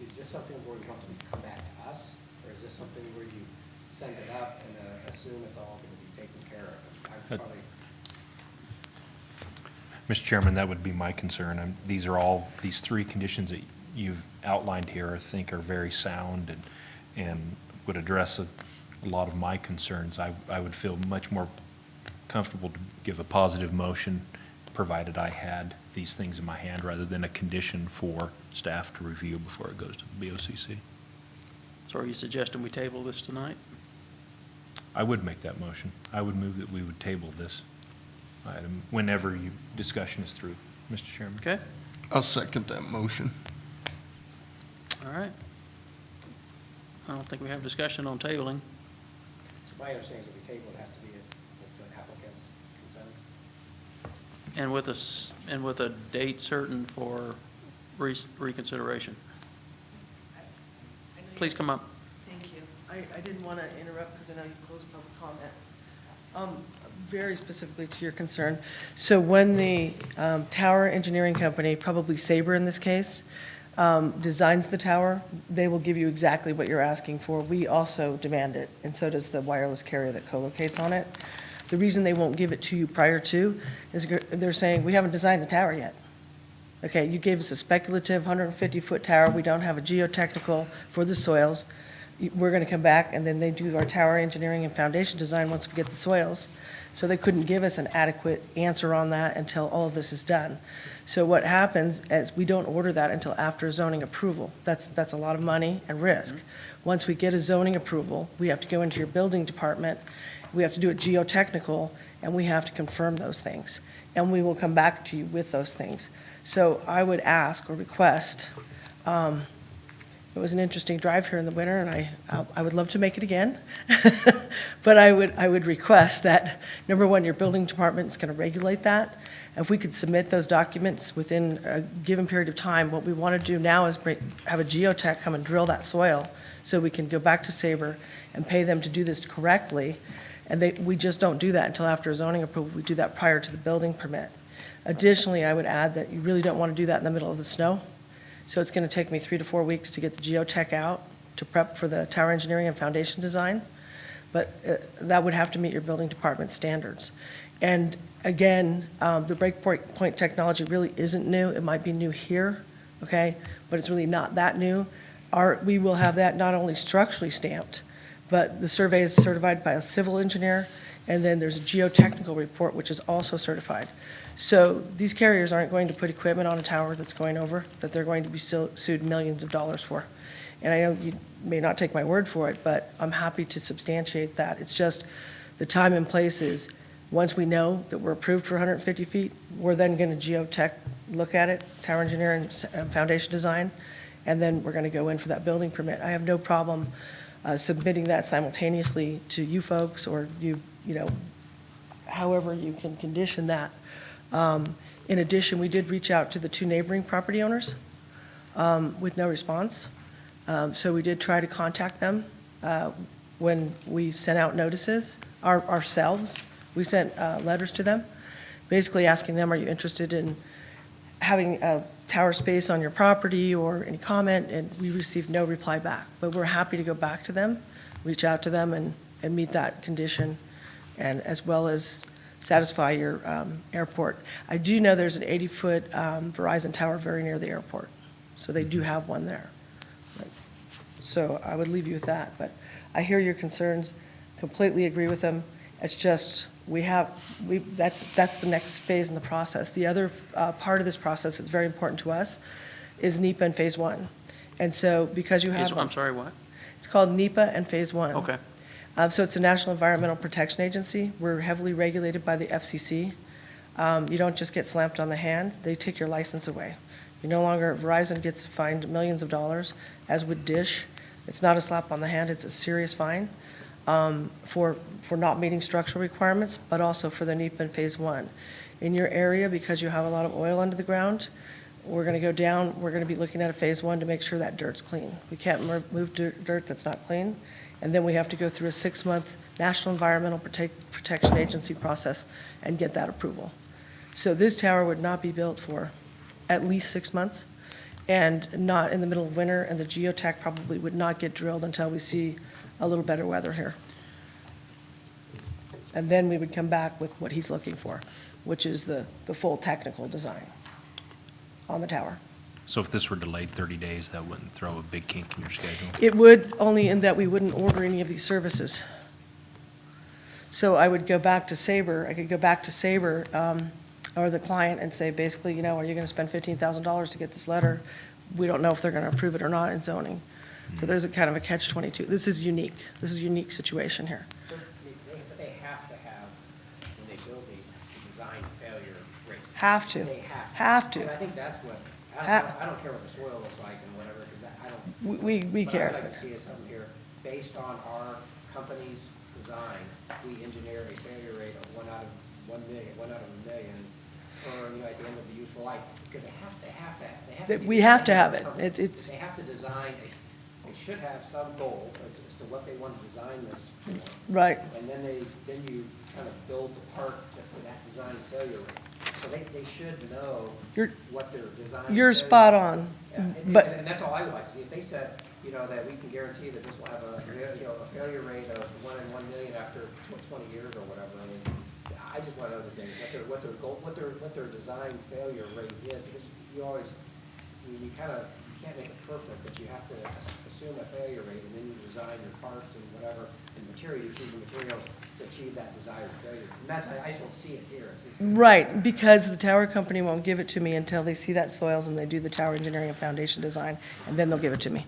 Is this something where you want them to come back to us? Or is this something where you send it up and assume it's all going to be taken care of? I'd probably, Mr. Chairman, that would be my concern. These three conditions that you've outlined here, I think are very sound and would address a lot of my concerns. I would feel much more comfortable to give a positive motion, provided I had these things in my hand, rather than a condition for staff to review before it goes to the BOCC. So are you suggesting we table this tonight? I would make that motion. I would move that we would table this item whenever discussion is through, Mr. Chairman. Okay, I'll second that motion. all right. I don't think we have discussion on tabling. so my understanding is if we table, it has to be with the applicant's consent. And with a date certain for reconsideration. Please come up. Thank you. I didn't want to interrupt because I know you closed public comment. Very specifically to your concern, so when the tower engineering company, probably Sabre in this case, designs the tower, they will give you exactly what you're asking for. We also demand it, and so does the wireless carrier that co-locates on it. The reason they won't give it to you prior to is they're saying, we haven't designed the tower yet. Okay, you gave us a speculative 150-foot tower, we don't have a geotechnical for the soils. We're going to come back, and then they do our tower engineering and foundation design once we get the soils. So they couldn't give us an adequate answer on that until all of this is done. So what happens is we don't order that until after zoning approval. That's a lot of money and risk. Once we get a zoning approval, we have to go into your building department, we have to do a geotechnical, and we have to confirm those things. And we will come back to you with those things. So I would ask or request, it was an interesting drive here in the winter, and I would love to make it again. But I would request that, number one, your building department is going to regulate that, If we could submit those documents within a given period of time, what we want to do now is have a geotech come and drill that soil so we can go back to Sabre and pay them to do this correctly. And we just don't do that until after zoning approval. We do that prior to the building permit. Additionally, I would add that you really don't want to do that in the middle of the snow. So it's going to take me 3 to 4 weeks to get the geotech out to prep for the tower engineering and foundation design. But that would have to meet your building department standards. And again, the breakpoint technology really isn't new. It might be new here, okay? But it's really not that new. We will have that not only structurally stamped, but the survey is certified by a civil engineer, and then there's a geotechnical report, which is also certified. So these carriers aren't going to put equipment on a tower that's going over, that they're going to be sued millions of dollars for. And I know you may not take my word for it, but I'm happy to substantiate that. It's just the time and place is, once we know that we're approved for 150 feet, we're then going to geotech look at it, tower engineering and foundation design, and then we're going to go in for that building permit. I have no problem submitting that simultaneously to you folks, or you know, however you can condition that. In addition, we did reach out to the 2 neighboring property owners with no response. So we did try to contact them when we sent out notices ourselves. We sent letters to them, basically asking them, are you interested in having a tower space on your property or any comment? And we received no reply back. But we're happy to go back to them, reach out to them and meet that condition, and as well as satisfy your airport. I do know there's an 80-foot Verizon Tower very near the airport, so they do have one there. So I would leave you with that. But I hear your concerns, completely agree with them. It's just, that's the next phase in the process. The other part of this process that's very important to us is NEPA and Phase 1. And so because you have. I'm sorry, what? It's called NEPA and Phase 1. Okay. So it's the National Environmental Protection Agency. We're heavily regulated by the FCC. You don't just get slapped on the hand, they take your license away. You no longer, Verizon gets fined millions of dollars, as would Dish. It's not a slap on the hand, it's a serious fine for not meeting structural requirements, but also for the NEPA in Phase 1. In your area, because you have a lot of oil under the ground, we're going to go down, we're going to be looking at a Phase 1 to make sure that dirt's clean. We can't move dirt that's not clean. And then we have to go through a 6-month National Environmental Protection Agency process and get that approval. So this tower would not be built for at least 6 months, and not in the middle of winter, and the geotech probably would not get drilled until we see a little better weather here. And then we would come back with what he's looking for, which is the full technical design on the tower. So if this were delayed 30 days, that wouldn't throw a big kink in your schedule? It would, only in that we wouldn't order any of these services. So I would go back to Sabre, I could go back to Sabre, or the client, and say, basically, you know, are you going to spend $15,000 to get this letter? We don't know if they're going to approve it or not in zoning. So there's a kind of a catch-22. This is unique. This is a unique situation here. But they have to have, when they build these, design failure rate. Have to. They Have to. And I think that's what, Ha- I don't care what the soil looks like and whatever, because I don't. We What I'd care. like to see is something here, based on our company's design, we engineer a failure rate of 1 out of 1 million, 1 out of a million, or, you know, at the end of the useful life, because they have to. We have to have it. something. It's, They have to design, they should have some goal as to what they want to design this for. right. And then you kind of build the part for that design failure rate. So they should know You're- what their design. You're failure- spot on. Yeah, But and that's all I would like to see. If they said, you know, that we can guarantee that this will have a, you know, a failure rate of 1 in 1 million after 20 years or whatever, I mean, I just want to know what their goal, what their design failure rate is, because you always, you kind of, you can't make it perfect, but you have to assume a failure rate, and then you design your parts and whatever, and material, you choose the materials to achieve that desired failure. And that's, I just don't see it here. It's Right, because the tower company won't give it to me until they see that soils and they do the tower engineering and foundation design, and then they'll give it to me.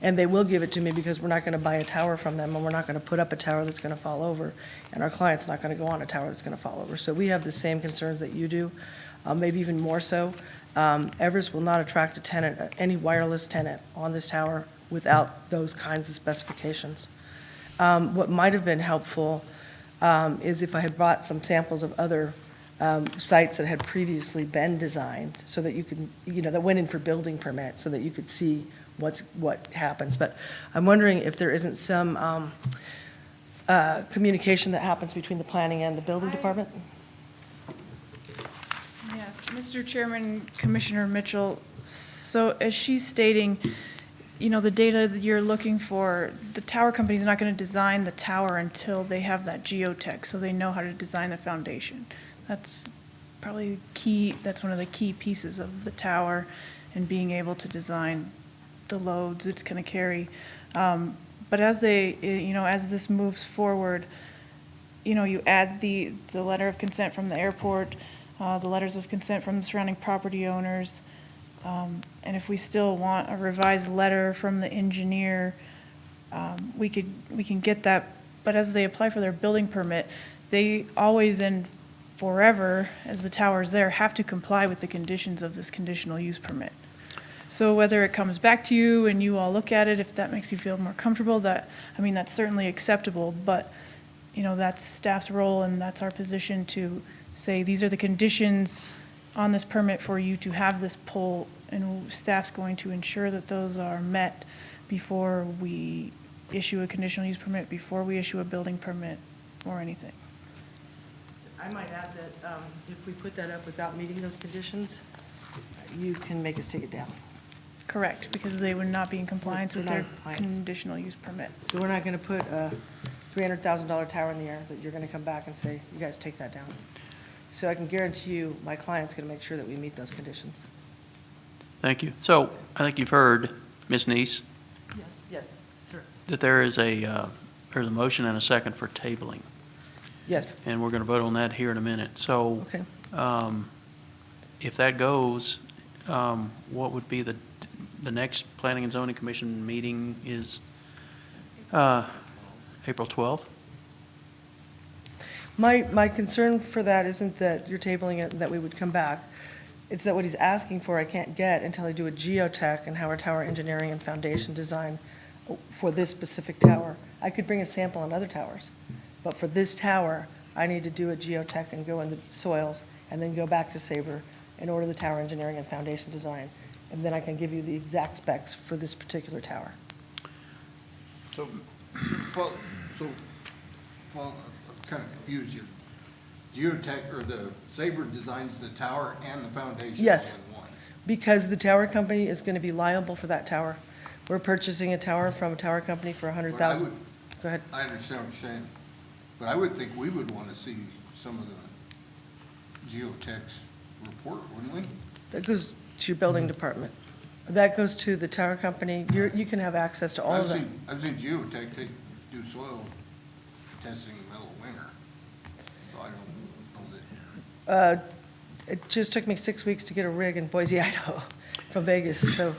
And they will give it to me because we're not going to buy a tower from them, and we're not going to put up a tower that's going to fall over, and our client's not going to go on a tower that's going to fall over. So we have the same concerns that you do, maybe even more so. Everest will not attract a tenant, any wireless tenant on this tower without those kinds of specifications. What might have been helpful is if I had brought some samples of other sites that had previously been designed, so that you could, that went in for building permit, so that you could see what happens. But I'm wondering if there isn't some communication that happens between the planning and the building department? Yes, Mr. Chairman, Commissioner Mitchell, so as she's stating, the data that you're looking for, the tower company's not going to design the tower until they have that geotech, so they know how to design the foundation. That's probably key, that's one of the key pieces of the tower and being able to design the loads it's going to carry. But as as this moves forward, you add the letter of consent from the airport, the letters of consent from the surrounding property owners, and if we still want a revised letter from the engineer, we can get that. But as they apply for their building permit, they always and forever, as the tower's there, have to comply with the conditions of this conditional use permit. So whether it comes back to you and you all look at it, if that makes you feel more comfortable, that's certainly acceptable, but, that's staff's role and that's our position to say, these are the conditions on this permit for you to have this pole, and staff's going to ensure that those are met before we issue a conditional use permit, before we issue a building permit or anything. I might add that if we put that up without meeting those conditions, you can make us take it down. Correct, because they would not be in compliance with They're their not in compliance. conditional use permit. So we're not going to put a $300,000 tower in the air that you're going to come back and say, you guys take that down. So I can guarantee you, my client's going to make sure that we meet those conditions. Thank you. So I think you've heard, Ms. Neese, Yes, sir. that there's a motion and a second for tabling, Yes, and we're going to vote on that here in a minute. So okay. if that goes, what would be the next Planning and Zoning Commission meeting is April 12th? My concern for that isn't that you're tabling it and that we would come back. It's that what he's asking for I can't get until I do a geotech and Howard Tower engineering and foundation design for this specific tower. I could bring a sample on other towers, but for this tower, I need to do a geotech and go in the soils and then go back to Sabre and order the tower engineering and foundation design. And then I can give you the exact specs for this particular tower. So, Paul, I'm kind of confused here. Geotech, or the Sabre designs the tower and the foundation Yes. all in one? Because the tower company is going to be liable for that tower. We're purchasing a tower from a tower company for But I $100,000. would- Go ahead. I understand what you're saying, but I would think we would want to see some of the geotech's report, wouldn't we? That goes to your building department. That goes to the tower company. You can have access to all of them. I've seen geotech do soil testing in the middle of winter, so I don't know that. It just took me 6 weeks to get a rig in Boise, Idaho, from Vegas, so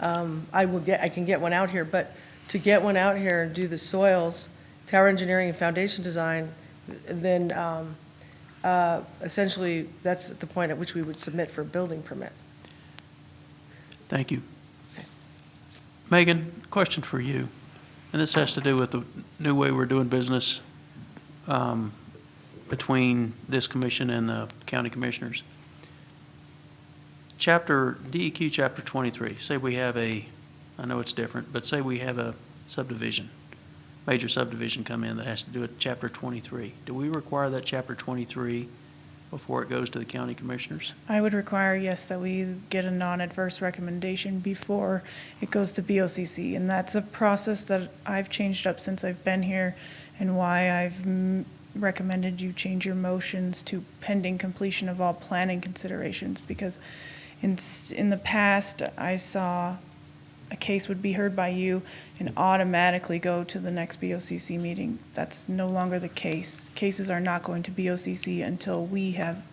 I can get one out here, but to get one out here and do the soils, tower engineering and foundation design, then essentially, that's the point at which we would submit for a building permit. Thank you. Megan, question for you, and this has to do with the new way we're doing business between this commission and the county commissioners. DEQ Chapter 23, say we have I know it's different, but say we have a subdivision, major subdivision come in that has to do with Chapter 23. Do we require that Chapter 23 before it goes to the county commissioners? I would require, yes, that we get a non-adverse recommendation before it goes to BOCC, and that's a process that I've changed up since I've been here, and why I've recommended you change your motions to pending completion of all planning considerations, because in the past, I saw a case would be heard by you and automatically go to the next BOCC meeting. That's no longer the case. Cases are not going to BOCC until we have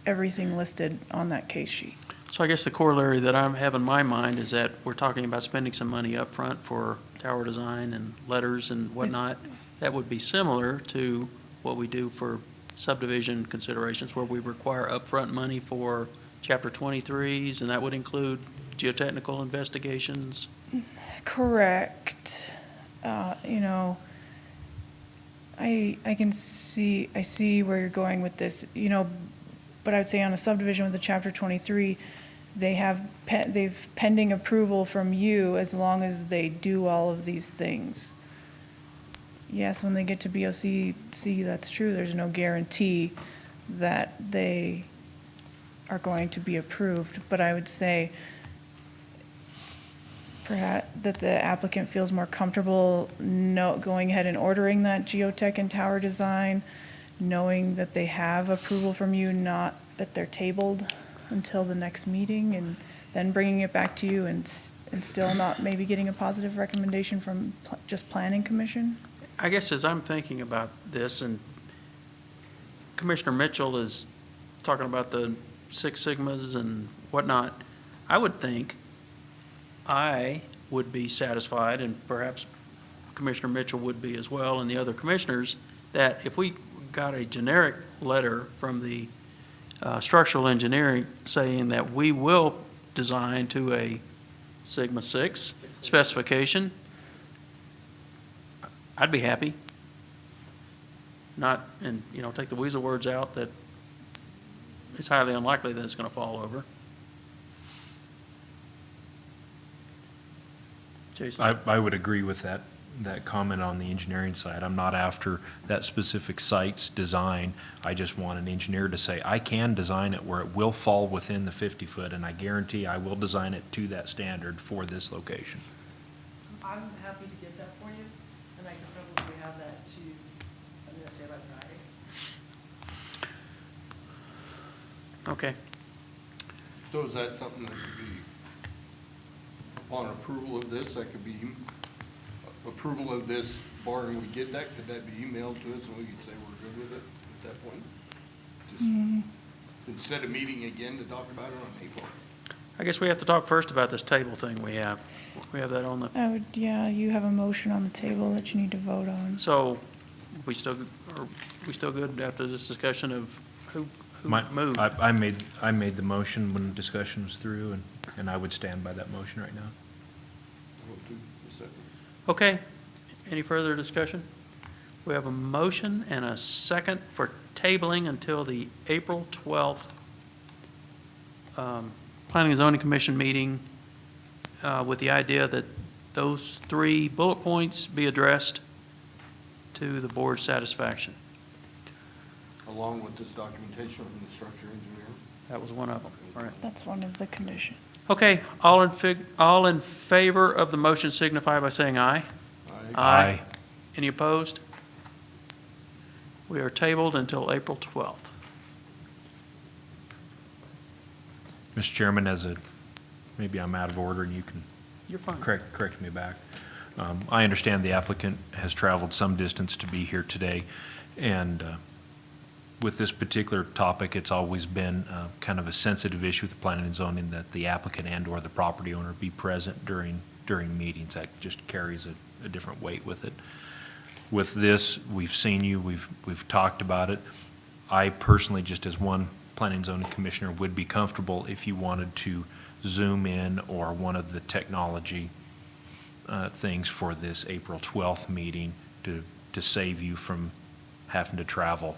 everything listed on that case sheet. So I guess the corollary that I have in my mind is that we're talking about spending some money up front for tower design and letters and whatnot. That would be similar to what we do for subdivision considerations, where we require upfront money for Chapter 23s, and that would include geotechnical investigations. Correct. I see where you're going with this. but I would say on a subdivision with a Chapter 23, they've pending approval from you as long as they do all of these things. Yes, when they get to BOC, that's true, there's no guarantee that they are going to be approved, but I would say perhaps that the applicant feels more comfortable going ahead and ordering that geotech and tower design, knowing that they have approval from you, not that they're tabled until the next meeting, and then bringing it back to you and still not maybe getting a positive recommendation from just Planning Commission? I guess as I'm thinking about this, and Commissioner Mitchell is talking about the Six Sigmas and whatnot, I would think I would be satisfied, and perhaps Commissioner Mitchell would be as well, and the other commissioners, that if we got a generic letter from the structural engineering saying that we will design to a Sigma 6 specification, I'd be happy. Not, and, take the weasel words out, that it's highly unlikely that it's going to fall over. Jason? I would agree with that comment on the engineering side. I'm not after that specific site's design. I just want an engineer to say, I can design it where it will fall within the 50-foot, and I guarantee I will design it to that standard for this location. I'm happy to get that for you, and I can probably have that to, I'm going to say by Friday. Okay. So is that something that could be, upon approval of this, that could be, approval of this, barring we get that, could that be emailed to us and we could say we're good with it at that point? Just instead of meeting again to talk about it on April. I guess we have to talk first about this table thing we have. We have that on the, You have a motion on the table that you need to vote on. so are we still good after this discussion of who moved? I made the motion when the discussion was through, and I would stand by that motion right now. Vote to the second. Okay, any further discussion? We have a motion and a second for tabling until the April 12th Planning and Zoning Commission meeting with the idea that those 3 bullet points be addressed to the board's satisfaction. Along with this documentation from the structure engineer. That was one of them, all right. That's one of the conditions. Okay, all in favor of the motion signify by saying aye. Aye. Any opposed? We are tabled until April 12th. Mr. Chairman, maybe I'm out of order and you can You're fine. correct me back. I understand the applicant has traveled some distance to be here today, and with this particular topic, it's always been kind of a sensitive issue with the planning and zoning that the applicant and/or the property owner be present during meetings. That just carries a different weight with it. With this, we've seen you, we've talked about it. I personally, just as one planning and zoning commissioner, would be comfortable if you wanted to Zoom in or one of the technology things for this April 12th meeting to save you from having to travel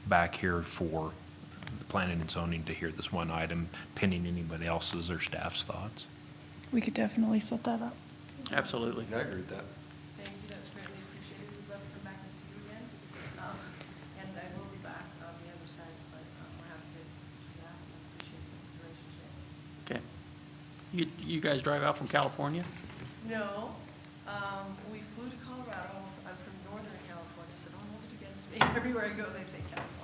back here for the planning and zoning to hear this one item, pending anybody else's or staff's thoughts. We could definitely set that up. Absolutely. I agree with that. Thank you, that's greatly appreciated. We'd love to come back and see you again. And I will be back on the other side, but we're happy to do that. I appreciate the consideration, Jay. Okay. You guys drive out from California? No, we flew to Colorado. I'm from Northern California, so don't hold it against me. Everywhere I go, they say California.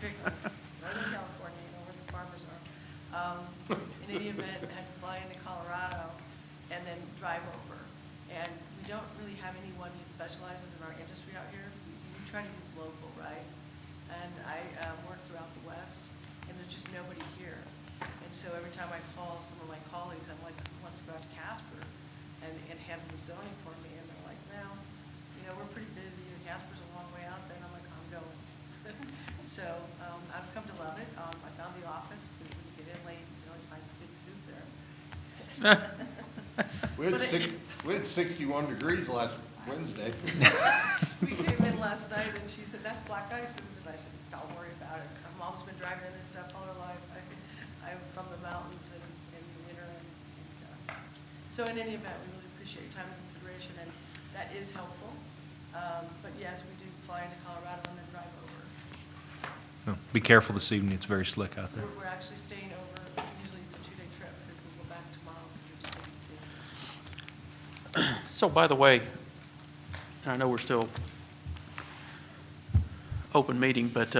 Northern California, where the farmers are. In any event, I had to fly into Colorado and then drive over. And we don't really have anyone who specializes in our industry out here. We try to use local, right? And I work throughout the West, and there's just nobody here. And so every time I call some of my colleagues, I'm like, who wants to go out to Casper and handle the zoning for me? And they're like, well, we're pretty busy. Casper's a long way out there. And I'm like, I'm going. So I've come to love it. I found the office, because when you get in late, you can always find some good soup there. We had 61 degrees last Wednesday. We came in last night, and she said, "That's black ice, isn't it?" I said, "Don't worry about it. My mom's been driving in this stuff all her life. I'm from the mountains in the winter." So in any event, we really appreciate your time and consideration, and that is helpful. But yes, we do fly into Colorado and then drive over. Oh, be careful this evening, it's very slick out there. We're actually staying over, usually it's a 2-day trip, because we go back tomorrow, because we just didn't see. So by the way, and I know we're still open meeting, but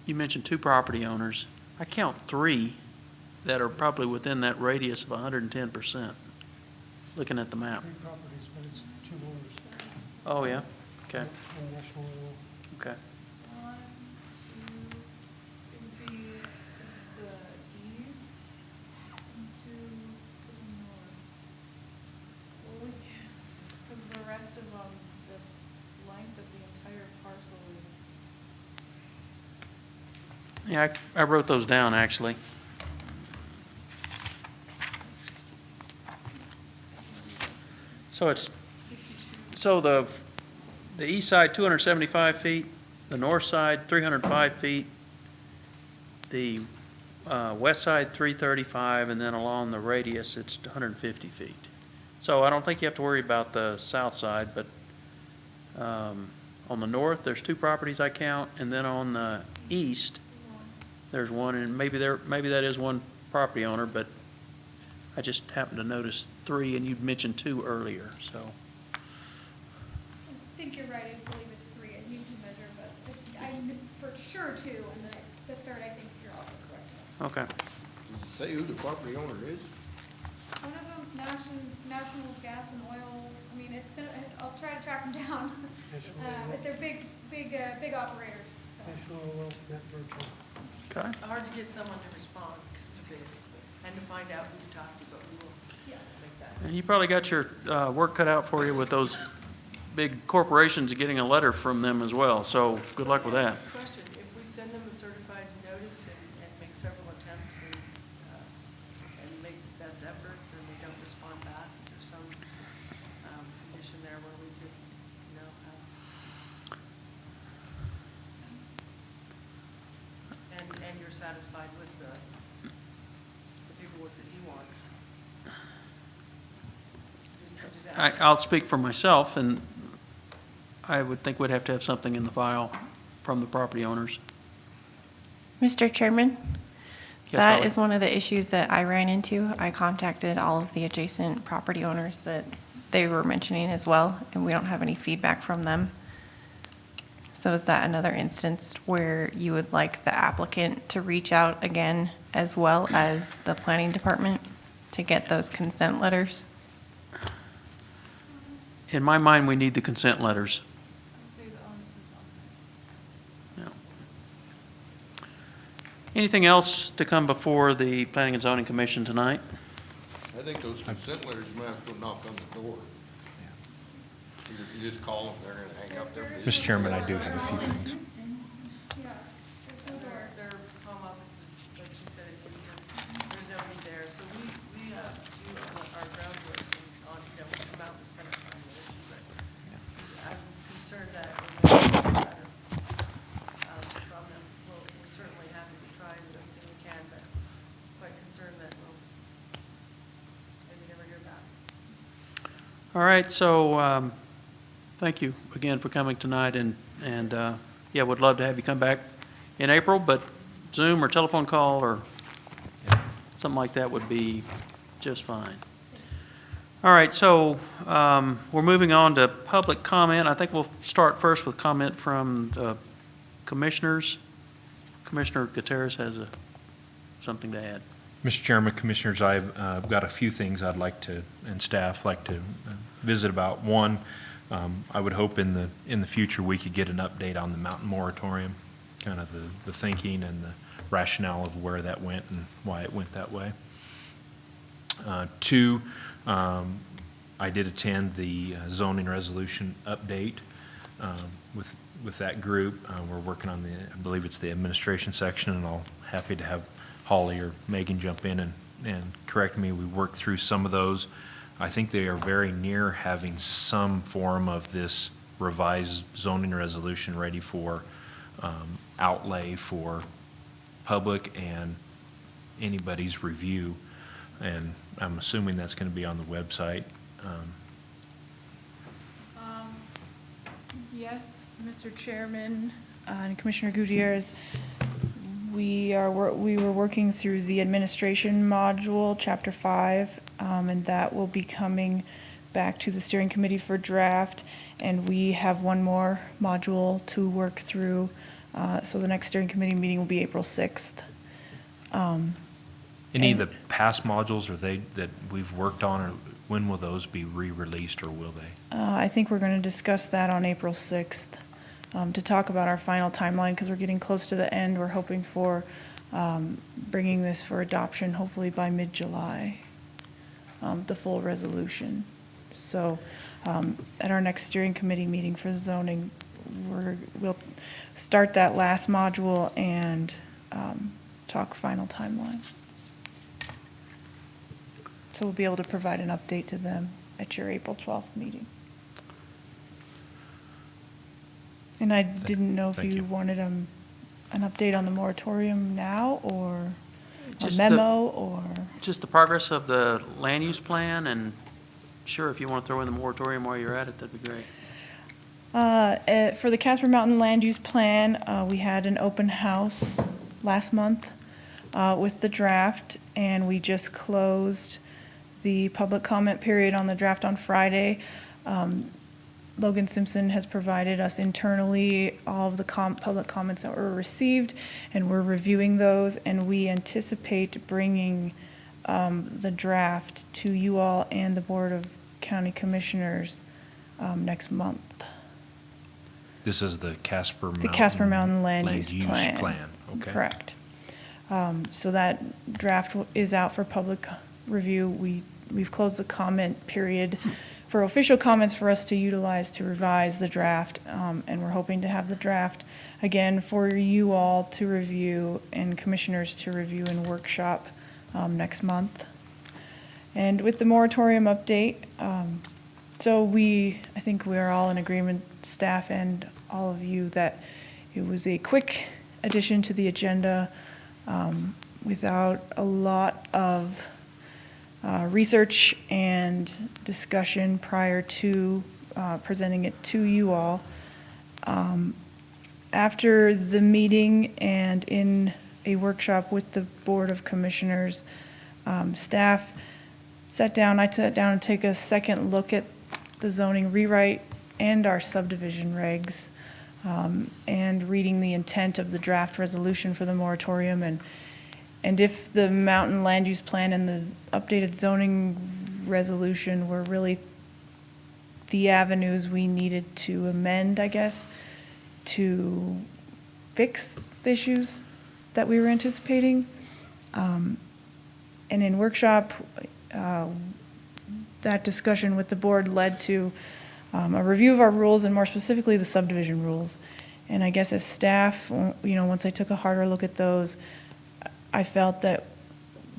you mentioned 2 property owners. I count 3 that are probably within that radius of 110%, looking at the map. 3 properties, but it's 2 owners. Oh, yeah? Okay, On National Oil. okay. One, two, it would be the east, and 2 to the north. Well, we can't, because the rest of them, the length of the entire parcel is. Yeah, I wrote those down, actually. So it's, so the east side, 275 feet, the north side, 305 feet, the west side, 335, and then along the radius, it's 150 feet. So I don't think you have to worry about the south side, but on the north, there's 2 properties I count, and then on the east, there's 1, and maybe that is 1 property owner, but I just happened to notice 3, and you'd mentioned 2 earlier, so. I think you're right, I believe it's 3, I need to measure, but it's, I'm for sure 2, and then the third, I think you're also correct. Okay. Say who the property owner is? One of them's National Gas and Oil, I mean, it's gonna, I'll try to track them down. But they're big operators, so. National Oil, Matt Burchell. Okay. Hard to get someone to respond, because they're big, and to find out who to talk to, but we will Yeah. make that. And you probably got your work cut out for you with those big corporations getting a letter from them as well, so good luck with that. Question, if we send them a certified notice and make several attempts and make the best efforts and they don't respond back, is there some condition there where we could, have? And you're satisfied with the paperwork that he wants? Just ask. I'll speak for myself, and I would think we'd have to have something in the file from the property owners. Mr. Chairman, Yes, that Holly? is one of the issues that I ran into. I contacted all of the adjacent property owners that they were mentioning as well, and we don't have any feedback from them. So is that another instance where you would like the applicant to reach out again, as well as the planning department, to get those consent letters? In my mind, we need the consent letters. I'd say the onus is on them. Yeah. Anything else to come before the Planning and Zoning Commission tonight? I think those consent letters, you might have to go knock on the door. You just call them, they're gonna hang up there. Mr. Chairman, I do have a few things. Yeah. Their home offices, like you said, in Houston, there's nobody there, so we do our groundwork on, we come out and spend our time with it, but I'm concerned that we're not getting better from them. We're certainly happy to try and do everything we can, but quite concerned that we'll maybe never hear back. All right, so thank you again for coming tonight, and yeah, would love to have you come back in April, but Zoom or telephone call or something like that would be just fine. All right, so we're moving on to public comment. I think we'll start first with comment from the commissioners. Commissioner Gutierrez has something to add. Mr. Chairman, Commissioners, I've got a few things I'd like to, and staff like to visit about. One, I would hope in the future we could get an update on the mountain moratorium, kind of the thinking and the rationale of where that went and why it went that way. Two, I did attend the zoning resolution update with that group. We're working on I believe it's the administration section, and I'll happy to have Holly or Megan jump in and correct me. We worked through some of those. I think they are very near having some form of this revised zoning resolution ready for outlay for public and anybody's review. And I'm assuming that's going to be on the website. Yes, Mr. Chairman and Commissioner Gutierrez, we were working through the administration module, Chapter 5, and that will be coming back to the steering committee for draft, and we have one more module to work through, so the next steering committee meeting will be April 6th. Any of And- the past modules that we've worked on, or when will those be re-released, or will they? I think we're going to discuss that on April 6th, to talk about our final timeline, because we're getting close to the end. We're hoping for bringing this for adoption hopefully by mid-July, the full resolution. So at our next steering committee meeting for the zoning, we'll start that last module and talk final timeline. So we'll be able to provide an update to them at your April 12th meeting. And I didn't know if Thank you you. wanted an update on the moratorium now, or a Just the- memo, or? Just the progress of the land use plan, and sure, if you want to throw in the moratorium while you're at it, that'd be great. For the Casper Mountain Land Use Plan, we had an open house last month with the draft, and we just closed the public comment period on the draft on Friday. Logan Simpson has provided us internally all of the public comments that were received, and we're reviewing those, and we anticipate bringing the draft to you all and the Board of County Commissioners next month. This is the Casper Mountain. The Casper Mountain Land Use Plan. Okay. Correct. So that draft is out for public review. We've closed the comment period for official comments for us to utilize to revise the draft, and we're hoping to have the draft again for you all to review and commissioners to review and workshop next month. And with the moratorium update, so I think we're all in agreement, staff and all of you, that it was a quick addition to the agenda without a lot of research and discussion prior to presenting it to you all. After the meeting and in a workshop with the Board of Commissioners, staff sat down, I sat down and took a second look at the zoning rewrite and our subdivision regs, and reading the intent of the draft resolution for the moratorium, and if the mountain land use plan and the updated zoning resolution were really the avenues we needed to amend, I guess, to fix the issues that we were anticipating. And in workshop, that discussion with the board led to a review of our rules, and more specifically, the subdivision rules. And I guess as staff, once I took a harder look at those, I felt that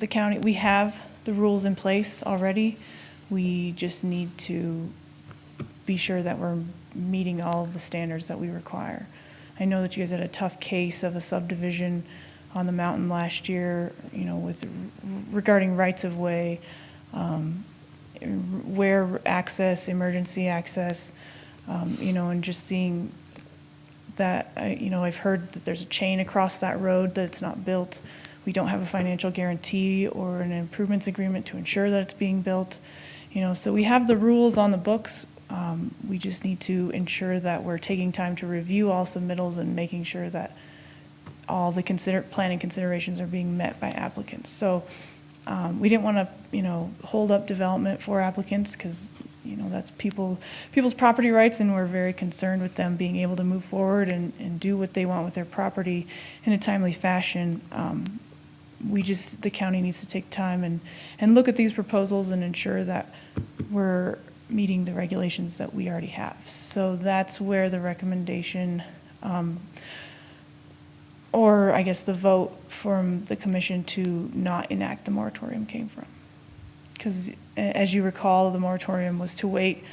the county, we have the rules in place already. We just need to be sure that we're meeting all of the standards that we require. I know that you guys had a tough case of a subdivision on the mountain last year, regarding rights of way, where access, emergency access, and just seeing that, I've heard that there's a chain across that road that's not built. We don't have a financial guarantee or an improvements agreement to ensure that it's being built. So we have the rules on the books. We just need to ensure that we're taking time to review all submittals and making sure that all the planning considerations are being met by applicants. So we didn't want to, hold up development for applicants, because, that's people's property rights, and we're very concerned with them being able to move forward and do what they want with their property in a timely fashion. The county needs to take time and look at these proposals and ensure that we're meeting the regulations that we already have. So that's where the recommendation, or I guess the vote from the commission to not enact the moratorium came from. Because as you recall, the moratorium was to wait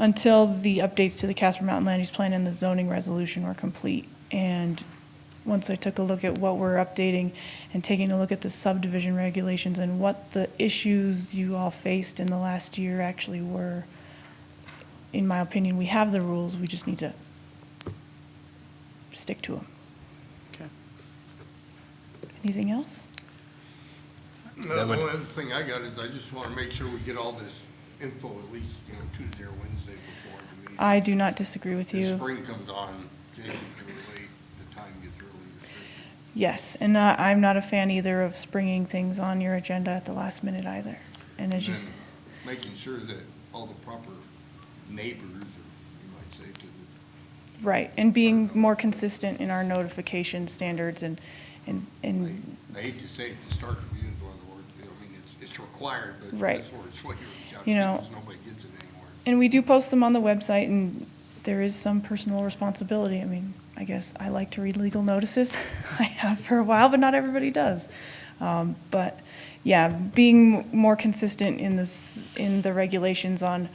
until the updates to the Casper Mountain Land Use Plan and the zoning resolution were complete. And once I took a look at what we're updating and taking a look at the subdivision regulations and what the issues you all faced in the last year actually were, in my opinion, we have the rules, we just need to stick to them. Okay. Anything else? No, the only other thing I got is I just want to make sure we get all this info at least, Tuesday or Wednesday before the meeting. I do not disagree with If you. spring comes on, Jason can relate, the time gets really restricted. Yes, and I'm not a fan either of springing things on your agenda at the last minute either. And as you, And making sure that all the proper neighbors, or you might say, to the right, and being more consistent in our notification standards and I hate to say it, the start review is one of the words, I mean, it's required, but Right. that's what you reach out to You know, because nobody gets it anymore. And we do post them on the website, and there is some personal responsibility. I mean, I guess I like to read legal notices. I have for a while, but not everybody does. But yeah, being more consistent in this, in the regulations on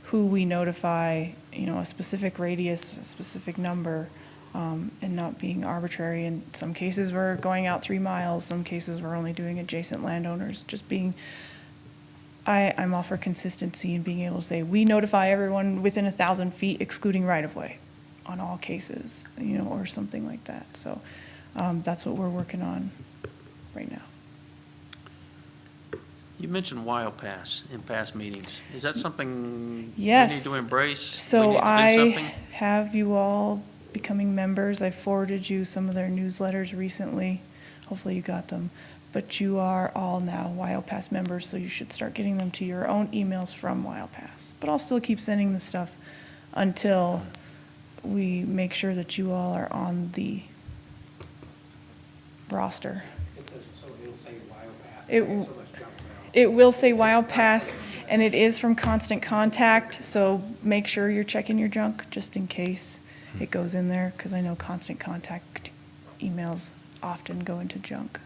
who we notify, a specific radius, a specific number, and not being arbitrary. In some cases, we're going out 3 miles. Some cases, we're only doing adjacent landowners. Just being, I'm all for consistency and being able to say, we notify everyone within 1,000 feet excluding right-of-way on all cases, or something like that. So that's what we're working on right now. You mentioned WildPass in past meetings. Is that something Yes. we need to embrace? So We need to do I something? have you all becoming members. I forwarded you some of their newsletters recently. Hopefully you got them. But you are all now WildPass members, so you should start getting them to your own emails from WildPass. But I'll still keep sending the stuff until we make sure that you all are on the roster. It says, so it'll say WyoPass. It I get w- so much junk mail. It will say WildPass, and it is from Constant Contact, so make sure you're checking your junk just in case it goes in there, because I know Constant Contact emails often go into junk.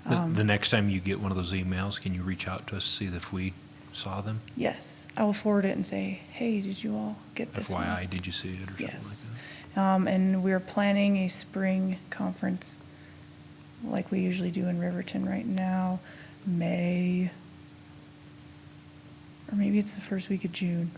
The next time you get one of those emails, can you reach out to us, see if we saw them? Yes, I will forward it and say, hey, did you all get this one? FYI, did you see it or something like Yes. that? And we're planning a spring conference like we usually do in Riverton right now, May, or maybe it's the first week of June.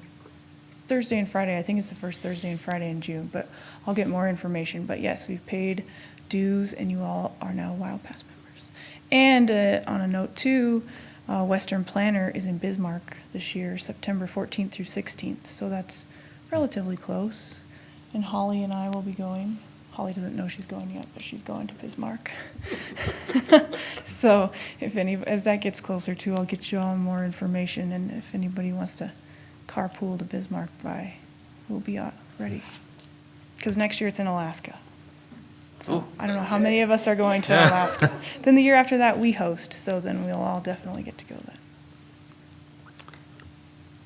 Thursday and Friday, I think it's the first Thursday and Friday in June, but I'll get more information. But yes, we've paid dues and you all are now WildPass members. And on a note too, Western Planner is in Bismarck this year, September 14th through 16th. So that's relatively close. And Holly and I will be going. Holly doesn't know she's going yet, but she's going to Bismarck. So as that gets closer too, I'll get you all more information. And if anybody wants to carpool to Bismarck we'll be ready. Because next year it's in Alaska. So Ooh. I don't know how many of us are going to Alaska. Then the year after that, we host, so then we'll all definitely get to go then.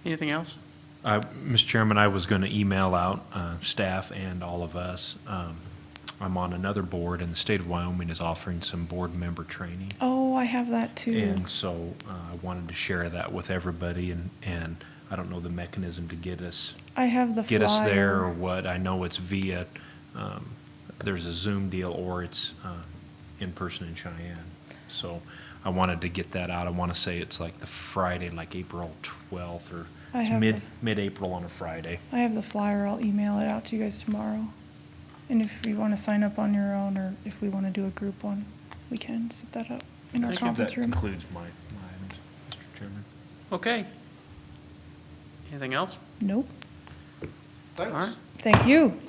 Anything else? Mr. Chairman, I was going to email out staff and all of us. I'm on another board, and the state of Wyoming is offering some board member training. Oh, I have that too. And so I wanted to share that with everybody, and I don't know the mechanism to get us I have the flyer. there or what. I know it's via, there's a Zoom deal or it's in person in Cheyenne. So I wanted to get that out. I want to say it's like the Friday, like April 12th, or I it's have the- mid-April on a Friday. I have the flyer. I'll email it out to you guys tomorrow. And if you want to sign up on your own, or if we want to do a group one, we can set that up in our I think conference that room. concludes my items, Mr. Chairman. Okay. Anything else? Nope. Thanks. All right. Thank you.